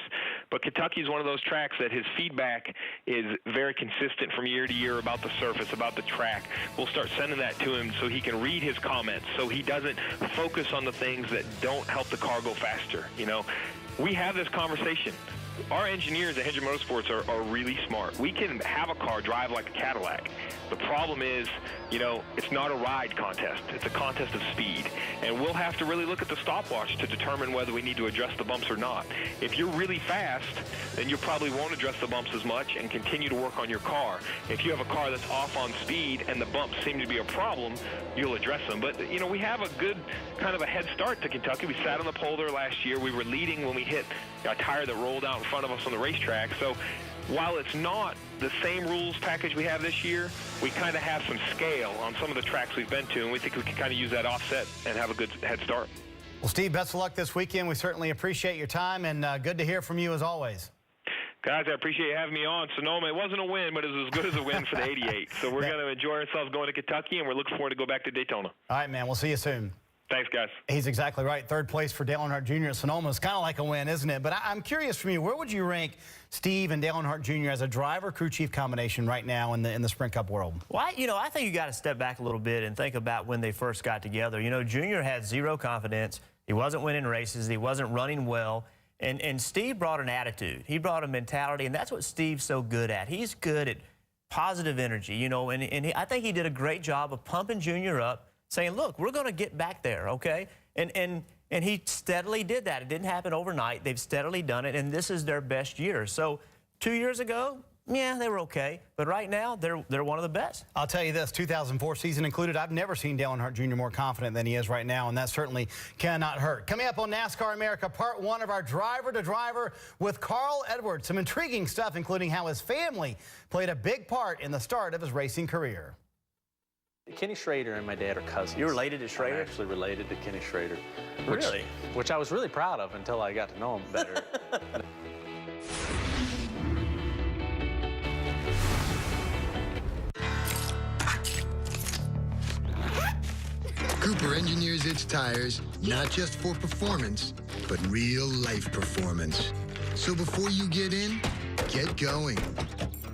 but Kentucky is one of those tracks that his feedback is very consistent from year to year about the surface, about the track. We'll start sending that to him so he can read his comments, so he doesn't focus on the things that don't help the car go faster. We have this conversation. Our engineers at Hendrick Motorsports are really smart. We can have a car drive like a Cadillac. The problem is, it's not a ride contest. It's a contest of speed. And we'll have to really look at the stopwatch to determine whether we need to adjust the bumps or not. If you're really fast, then you probably won't address the bumps as much and continue to work on your car. If you have a car that's off on speed and the bumps seem to be a problem, you'll address them. But, we have a good kind of a head start to Kentucky. We sat on the pole there last year. We were leading when we hit a tire that rolled out in front of us on the racetrack. So while it's not the same rules package we have this year, we kind of have some scale on some of the tracks we've been to, and we think we can kind of use that offset and have a good head start. Well, Steve, best of luck this weekend. We certainly appreciate your time, and good to hear from you as always. Guys, I appreciate you having me on. Sonoma, it wasn't a win, but it was as good as a win for the 88. So we're going to enjoy ourselves going to Kentucky, and we're looking forward to go back to Daytona. All right, man. We'll see you soon. Thanks, guys. He's exactly right. Third place for Dale Earnhardt Jr. at Sonoma is kind of like a win, isn't it? But I'm curious from you, where would you rank Steve and Dale Earnhardt Jr. as a driver-crew chief combination right now in the Sprint Cup world? Well, I think you got to step back a little bit and think about when they first got together. You know, Jr. had zero confidence. He wasn't winning races. He wasn't running well. And Steve brought an attitude. He brought a mentality, and that's what Steve's so good at. He's good at positive energy, you know, I think he did a great job of pumping Jr. up, saying, look, we're going to get back there, okay? And he steadily did that. It didn't happen overnight. They've steadily done it, and this is their best year. So 2 years ago, yeah, they were okay. But right now, they're one of the best. I'll tell you this, 2004 season included, I've never seen Dale Earnhardt Jr. more confident than he is right now, and that certainly cannot hurt. Coming up on NASCAR America, part one of our driver-to-driver with Carl Edwards. Some intriguing stuff, including how his family played a big part in the start of his racing career. Kenny Schrader and my dad are cousins. You're related to Schrader? I'm actually related to Kenny Schrader. Really? Which I was really proud of until I got to know him better. Cooper engineers its tires not just for performance, but real-life performance. So before you get in, get going.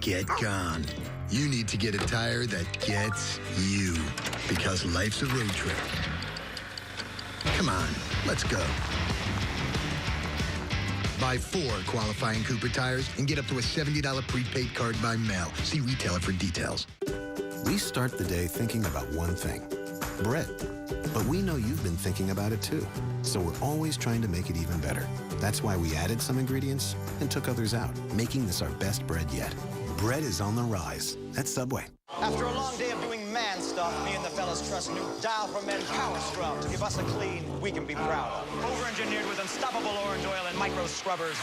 Get gone. You need to get a tire that gets you, because life's a road trip. Come on, let's go. Buy 4 qualifying Cooper tires and get up to a $70 prepaid card by mail. See retailer for details. We start the day thinking about one thing, bread. But we know you've been thinking about it too. So we're always trying to make it even better. That's why we added some ingredients and took others out, making this our best bread yet. Bread is on the rise at Subway. After a long day of doing man stuff, me and the fellas trust new Dial for Men Power Scrub to give us a clean we can be proud of. Over-engineered with unstoppable orange oil and micro scrubbers.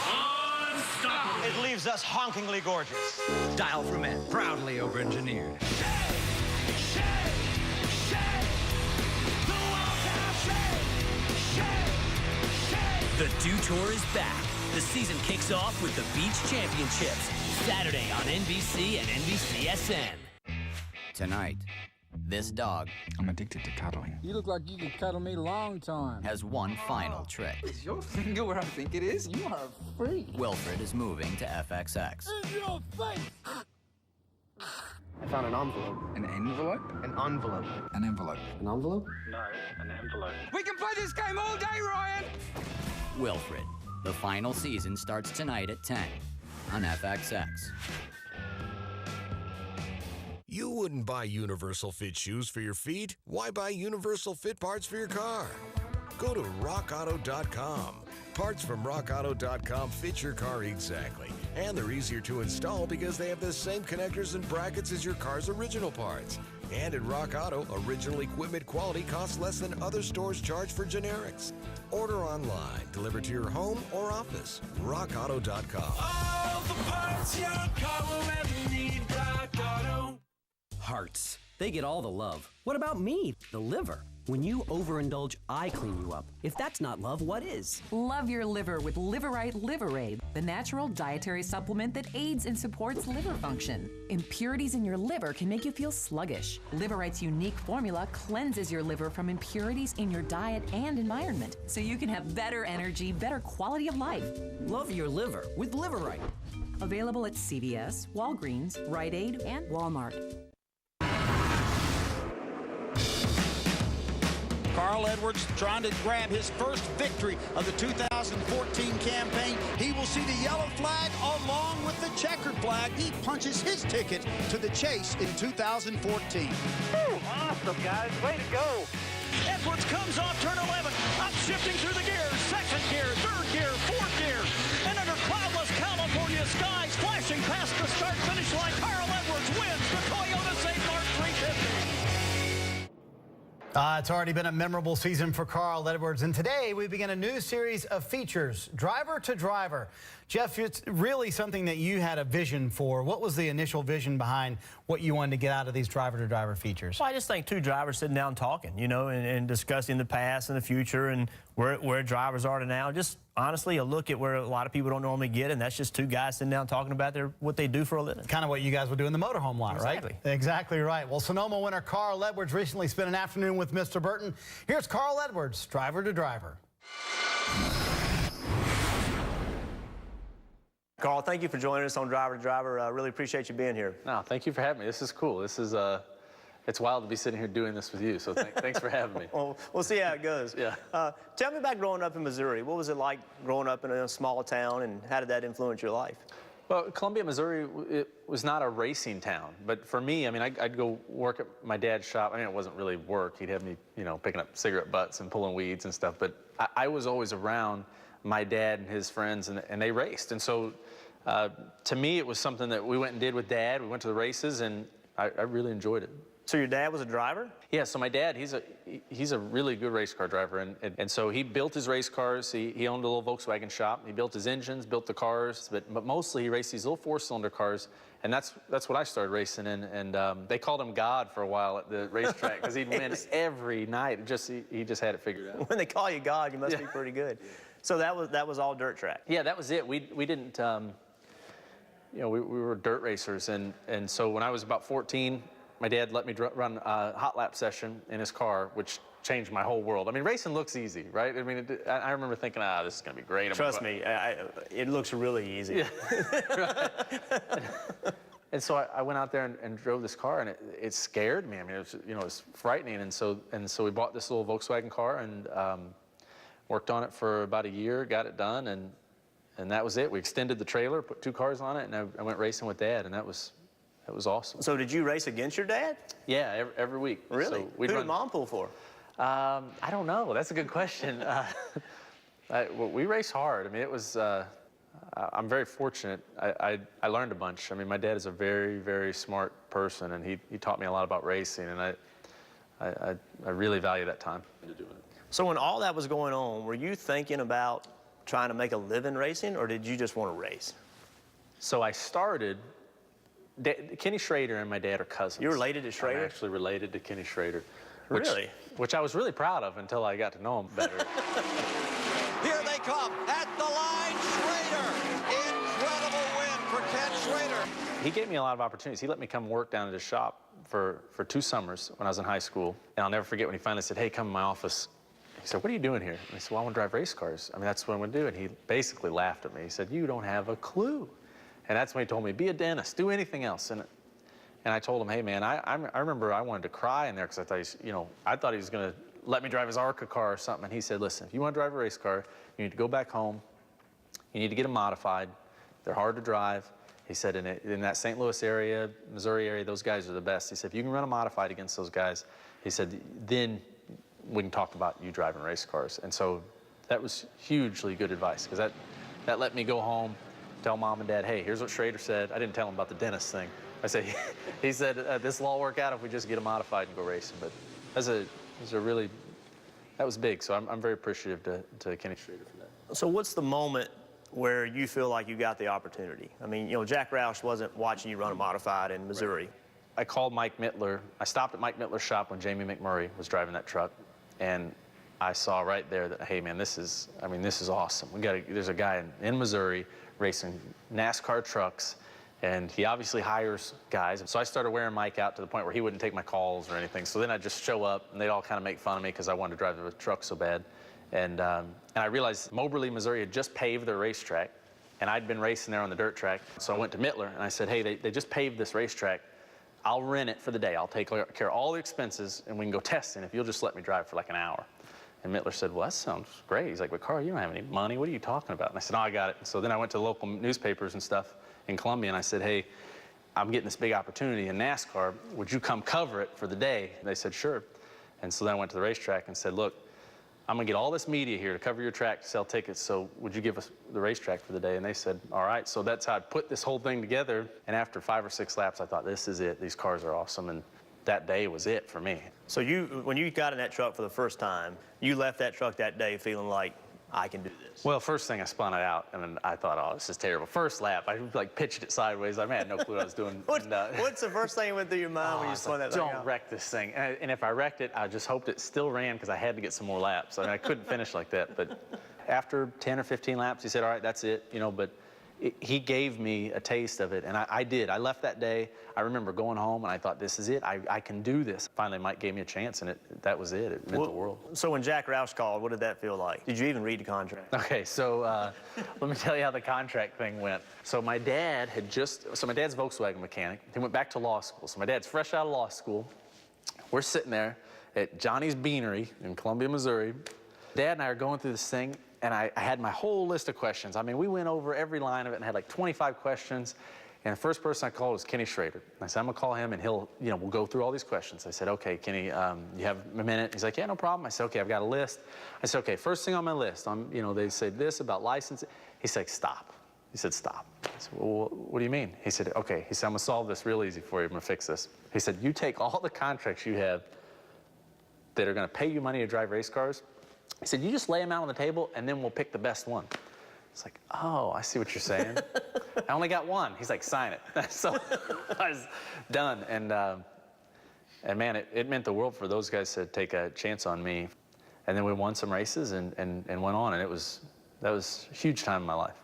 Unstoppable! It leaves us honkingly gorgeous. Dial for Men, proudly over-engineered. The Dew Tour is back. The season kicks off with the Beach Championships, Saturday on NBC and NBCSN. Tonight, this dog... I'm addicted to cuddling. You look like you could cuddle me a long time. ...has one final trick. Is your finger where I think it is? You are a freak. Wilfred is moving to FXX. In your face! I found an envelope. An envelope? An envelope. An envelope. An envelope? No, an envelope. We can play this game all day, Ryan! Wilfred. The final season starts tonight at 10 on FXX. You wouldn't buy Universal Fit shoes for your feet? Why buy Universal Fit parts for your car? Go to rockauto.com. Parts from rockauto.com fit your car exactly. And they're easier to install because they have the same connectors and brackets as your car's original parts. And at Rock Auto, original equipment quality costs less than other stores charge for generics. Order online, delivered to your home or office. rockauto.com. All the parts your car will ever need, Rock Auto. Hearts. They get all the love. What about me, the liver? When you overindulge, I clean you up. If that's not love, what is? Love your liver with Liverite Liver-Aid, the natural dietary supplement that aids and supports liver function. Impurities in your liver can make you feel sluggish. Liverite's unique formula cleanses your liver from impurities in your diet and environment, so you can have better energy, better quality of life. Love your liver with Liverite. Available at CVS, Walgreens, Rite Aid, and Walmart. Carl Edwards trying to grab his first victory of the 2014 campaign. He will see the yellow flag along with the checkered flag. He punches his ticket to the chase in 2014. Awesome, guys. Way to go. Edwards comes off turn 11, upshifting through the gears, second gear, third gear, fourth gear, and under cloudless California skies, flashing past the start-finish line, Carl Edwards wins the Toyota Safeguard 350. It's already been a memorable season for Carl Edwards, and today we begin a new series of features, Driver to Driver. Jeff, it's really something that you had a vision for. What was the initial vision behind what you wanted to get out of these driver-to-driver features? Well, I just think two drivers sitting down talking, you know, and discussing the past and the future and where drivers are now. Just honestly, a look at where a lot of people don't normally get, and that's just two guys sitting down talking about what they do for a living. Kind of what you guys would do in the motorhome lot, Exactly. right? Exactly right. Well, Sonoma winner Carl Edwards recently spent an afternoon with Mr. Burton. Here's Carl Edwards, driver to driver. Carl, thank you for joining us on Driver to Driver. I really appreciate you being here. No, thank you for having me. This is cool. This is it's wild to be sitting here doing this with you. So thanks for having me. Well, we'll see how it goes. Yeah. Tell me about growing up in Missouri. What was it like growing up in a small town, and how did that influence your life? Well, Columbia, Missouri, it was not a racing town. But for me, I mean, I'd go work at my dad's shop. I mean, it wasn't really work. He'd have me, you know, picking up cigarette butts and pulling weeds and stuff. But I was always around my dad and his friends, and they raced. And so to me, it was something that we went and did with Dad. We went to the races, and I really enjoyed it. So your dad was a driver? Yeah, so my dad, he's a really good race car driver, and so he built his race cars. He owned a little Volkswagen shop. He built his engines, built the cars, but mostly he raced these little four-cylinder cars, and that's what I started racing in. And they called him God for a while at the racetrack because he'd win every night. He just had it figured out. When they call you God, you must be pretty good. So that was all dirt track. Yeah, that was it. We didn't, you know, we were dirt racers, and so when I was about 14. My dad let me run a hot lap session in his car, which changed my whole world. I mean, racing looks easy, right? I mean, I remember thinking, this is going to be great. Trust me, it looks really easy. Yeah. And so I went out there and drove this car, and it scared me. I mean, it was, you know, it was frightening. And so we bought this little Volkswagen car and worked on it for about a year, got it done, and that was it. We extended the trailer, put 2 cars on it, and I went racing with Dad, and that was awesome. So did you race against your dad? Yeah, every week. Really? So Who did Mom pull for? I don't know. That's a good question. Well, we race hard. I mean, it was, I'm very fortunate. I learned a bunch. I mean, my dad is a very, very smart person, and he taught me a lot about racing, and I really value that time into doing it. So when all that was going on, were you thinking about trying to make a living racing, or did you just want to race? So I started. Kenny Schrader and my dad are cousins. You're related to Schrader? I'm actually related to Kenny Schrader. Really? Which I was really proud of until I got to know him better. Here they come at the line, Schrader. Incredible win for Ken Schrader. He gave me a lot of opportunities. He let me come work down at his shop for 2 summers when I was in high school. And I'll never forget when he finally said, hey, come in my office. He said, what are you doing here? And I said, well, I want to drive race cars. I mean, that's what I'm going to do. And he basically laughed at me. He said, you don't have a clue. And that's when he told me, be a dentist, do anything else. And I told him, hey, man, I remember I wanted to cry in there because I thought, I thought he was going to let me drive his ARCA car or something. And he said, listen, if you want to drive a race car, you need to go back home. You need to get them modified. They're hard to drive. He said, in that St. Louis area, Missouri area, those guys are the best. He said, if you can run a modified against those guys, he said, then we can talk about you driving race cars. And so that was hugely good advice because that let me go home, tell Mom and Dad, hey, here's what Schrader said. I didn't tell him about the dentist thing. I said, he said, this will all work out if we just get it modified and go racing. But that was big. So I'm very appreciative to Kenny Schrader for that. So what's the moment where you feel like you got the opportunity? I mean, Jack Roush wasn't watching you run a modified in Missouri. Right. I called Mike Mittler. I stopped at Mike Mittler's shop when Jamie McMurray was driving that truck. And I saw right there that, hey, man, this is awesome. There's a guy in Missouri racing NASCAR trucks, and he obviously hires guys. So I started wearing Mike out to the point where he wouldn't take my calls or anything. So then I'd just show up, and they'd all kind of make fun of me because I wanted to drive the truck so bad. And I realized Moberly, Missouri had just paved their racetrack, and I'd been racing there on the dirt track. So I went to Mittler, and I said, hey, they just paved this racetrack. I'll rent it for the day. I'll take care of all the expenses, and we can go testing if you'll just let me drive for like an hour. And Mittler said, well, that sounds great. He's like, but Carl, you don't have any money. What are you talking about? And I said, no, I got it. And so then I went to the local newspapers and stuff in Columbia, and I said, hey, I'm getting this big opportunity in NASCAR. Would you come cover it for the day? And they said, sure. And so then I went to the racetrack and said, look, I'm going to get all this media here to cover your track, to sell tickets, so would you give us the racetrack for the day? And they said, all right. So that's how I put this whole thing together. And after 5 or 6 laps, I thought, this is it. These cars are awesome. And that day was it for me. So when you got in that truck for the first time, you left that truck that day feeling like, I can do this? Well, first thing I spun it out, and then I thought, oh, this is terrible. First lap, I like pitched it sideways. I had no clue what I was doing. What's the first thing that went through your mind when you spun that thing out? Don't wreck this thing. And if I wrecked it, I just hoped it still ran because I had to get some more laps. I mean, I couldn't finish like that. But after 10 or 15 laps, he said, all right, that's it, you know, but he gave me a taste of it, and I did. I left that day. I remember going home, and I thought, this is it. I can do this. Finally, Mike gave me a chance, and that was it. It meant the world. So when Jack Roush called, what did that feel like? Did you even read the contract? Okay, so let me tell you how the contract thing went. So my dad my dad's a Volkswagen mechanic. He went back to law school. So my dad's fresh out of law school. We're sitting there at Johnny's Beanery in Columbia, Missouri. Dad and I are going through this thing, and I had my whole list of questions. I mean, we went over every line of it and had like 25 questions. And the first person I called was Kenny Schrader. I said, I'm gonna call him and he'll, we'll go through all these questions. I said, okay, Kenny, you have a minute? He's like, yeah, no problem. I said, okay, I've got a list. I said, okay, first thing on my list, they said this about license. He's like, stop. He said, stop. I said, well, what do you mean? He said, okay. He said, I'm gonna solve this real easy for you. I'm gonna fix this. He said, you take all the contracts you have that are gonna pay you money to drive race cars. He said, you just lay them out on the table and then we'll pick the best one. It's like, oh, I see what you're saying. I only got one. He's like, sign it. So I was done. And man, it meant the world for those guys to take a chance on me. And then we won some races and went on. And that was a huge time in my life.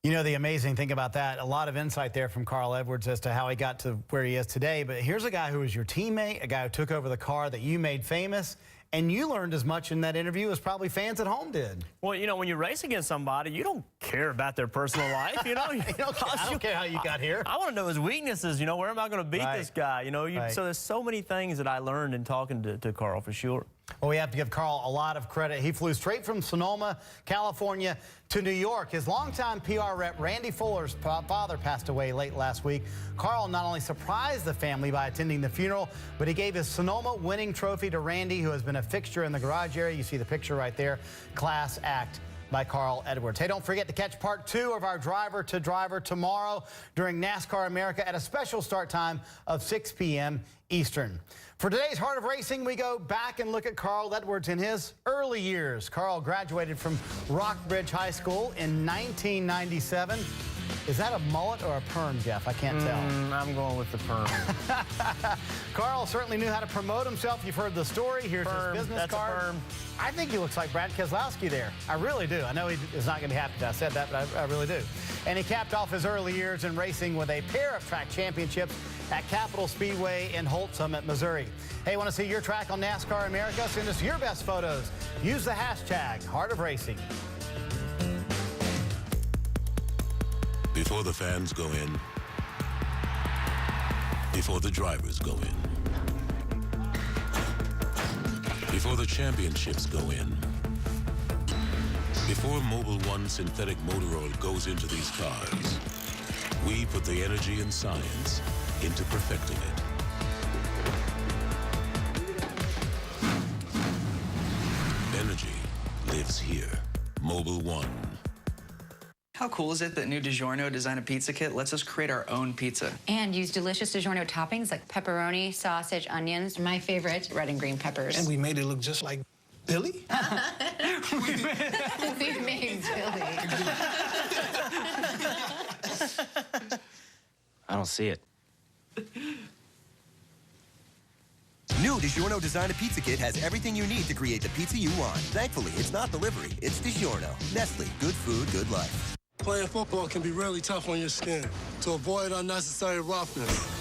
You know, the amazing thing about that, a lot of insight there from Carl Edwards as to how he got to where he is today. But here's a guy who was your teammate, a guy who took over the car that you made famous. And you learned as much in that interview as probably fans at home did. Well, when you race against somebody, you don't care about their personal life, I don't care how you got here. I want to know his weaknesses, where am I going to beat this guy? So there's so many things that I learned in talking to Carl, for sure. Well, we have to give Carl a lot of credit. He flew straight from Sonoma, California to New York. His longtime PR rep, Randy Fuller's father, passed away late last week. Carl not only surprised the family by attending the funeral, but he gave his Sonoma winning trophy to Randy, who has been a fixture in the garage area. You see the picture right there. Class act by Carl Edwards. Hey, don't forget to catch part 2 of our Driver to Driver tomorrow during NASCAR America at a special start time of 6 p.m. Eastern. For today's Heart of Racing, we go back and look at Carl Edwards in his early years. Carl graduated from Rockbridge High School in 1997. Is that a mullet or a perm, Jeff? I can't tell. I'm going with the perm. Carl certainly knew how to promote himself. You've heard the story. Here's his business card. A perm. I think he looks like Brad Keselowski there. I really do. I know he is not going to be happy that I said that, but I really do. And he capped off his early years in racing with a pair of track championships at Capital Speedway in Holt Summit, Missouri. Hey, want to see your track on NASCAR America? Send us your best photos. Use the hashtag Heart of Racing. Before the fans go in, before the drivers go in, before the championships go in, before Mobil 1 synthetic motor oil goes into these cars, we put the energy and science into perfecting it. Energy lives here. Mobil 1. How cool is it that new DiGiorno Design a Pizza Kit lets us create our own pizza? And use delicious DiGiorno toppings like pepperoni, sausage, onions. My favorite, red and green peppers. And we made it look just like Billy? We made Billy. I don't see it. New DiGiorno Design a Pizza Kit has everything you need to create the pizza you want. Thankfully, it's not delivery, it's DiGiorno. Nestle, good food, good life. Playing football can be really tough on your skin. To avoid unnecessary roughness,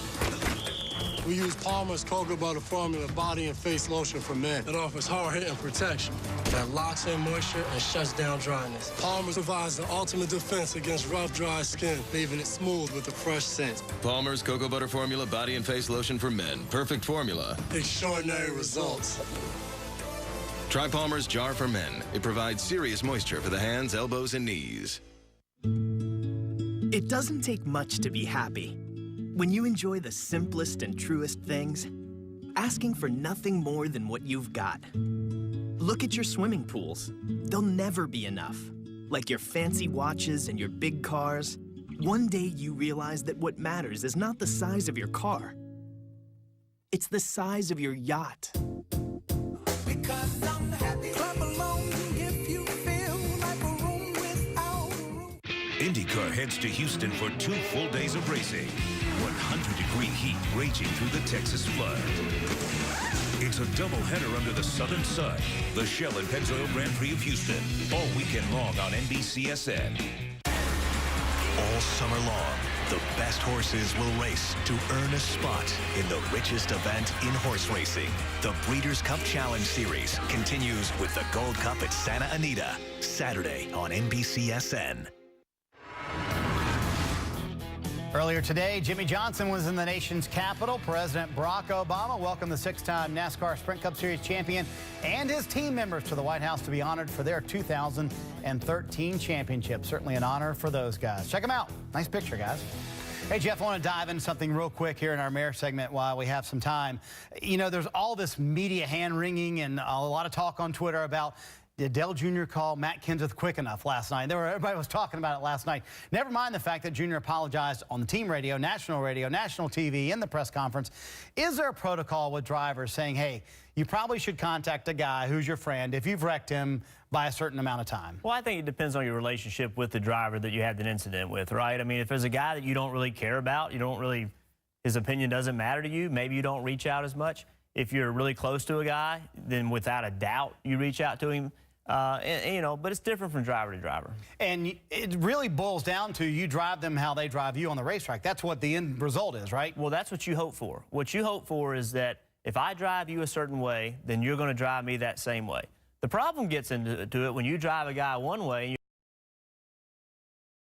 we use Palmer's Cocoa Butter Formula Body and Face Lotion for Men. It offers hard-hitting protection that locks in moisture and shuts down dryness. Palmer's provides the ultimate defense against rough, dry skin, leaving it smooth with a fresh scent. Palmer's Cocoa Butter Formula Body and Face Lotion for Men. Perfect formula. Extraordinary results. Try Palmer's Jar for Men. It provides serious moisture for the hands, elbows, and knees. It doesn't take much to be happy. When you enjoy the simplest and truest things, asking for nothing more than what you've got. Look at your swimming pools. They'll never be enough. Like your fancy watches and your big cars, one day you realize that what matters is not the size of your car. It's the size of your yacht. IndyCar heads to Houston for 2 full days of racing. 100-degree heat raging through the Texas flood. It's a doubleheader under the southern sun. The Shell and Pennzoil Grand Prix of Houston, all weekend long on NBCSN. All summer long, the best horses will race to earn a spot in the richest event in horse racing. The Breeders' Cup Challenge Series continues with the Gold Cup at Santa Anita, Saturday on NBCSN. Earlier today, Jimmy Johnson was in the nation's capital. President Barack Obama welcomed the 6-time NASCAR Sprint Cup Series champion and his team members to the White House to be honored for their 2013 championship. Certainly an honor for those guys. Check them out. Nice picture, guys. Hey, Jeff, I want to dive into something real quick here in our mayor segment while we have some time. You know, there's all this media hand-wringing and a lot of talk on Twitter about did Dale Jr. call Matt Kenseth quick enough last night? Everybody was talking about it last night. Never mind the fact that Jr. apologized on the team radio, national TV, in the press conference. Is there a protocol with drivers saying, hey, you probably should contact a guy who's your friend if you've wrecked him by a certain amount of time? Well, I think it depends on your relationship with the driver that you had an incident with, right? I mean, if there's a guy that you don't really care about, his opinion doesn't matter to you, maybe you don't reach out as much. If you're really close to a guy, then without a doubt, you reach out to him. But it's different from driver to driver. And it really boils down to you drive them how they drive you on the racetrack. That's what the end result is, right? Well, that's what you hope for. What you hope for is that if I drive you a certain way, then you're going to drive me that same way. The problem gets into it when you drive a guy one way and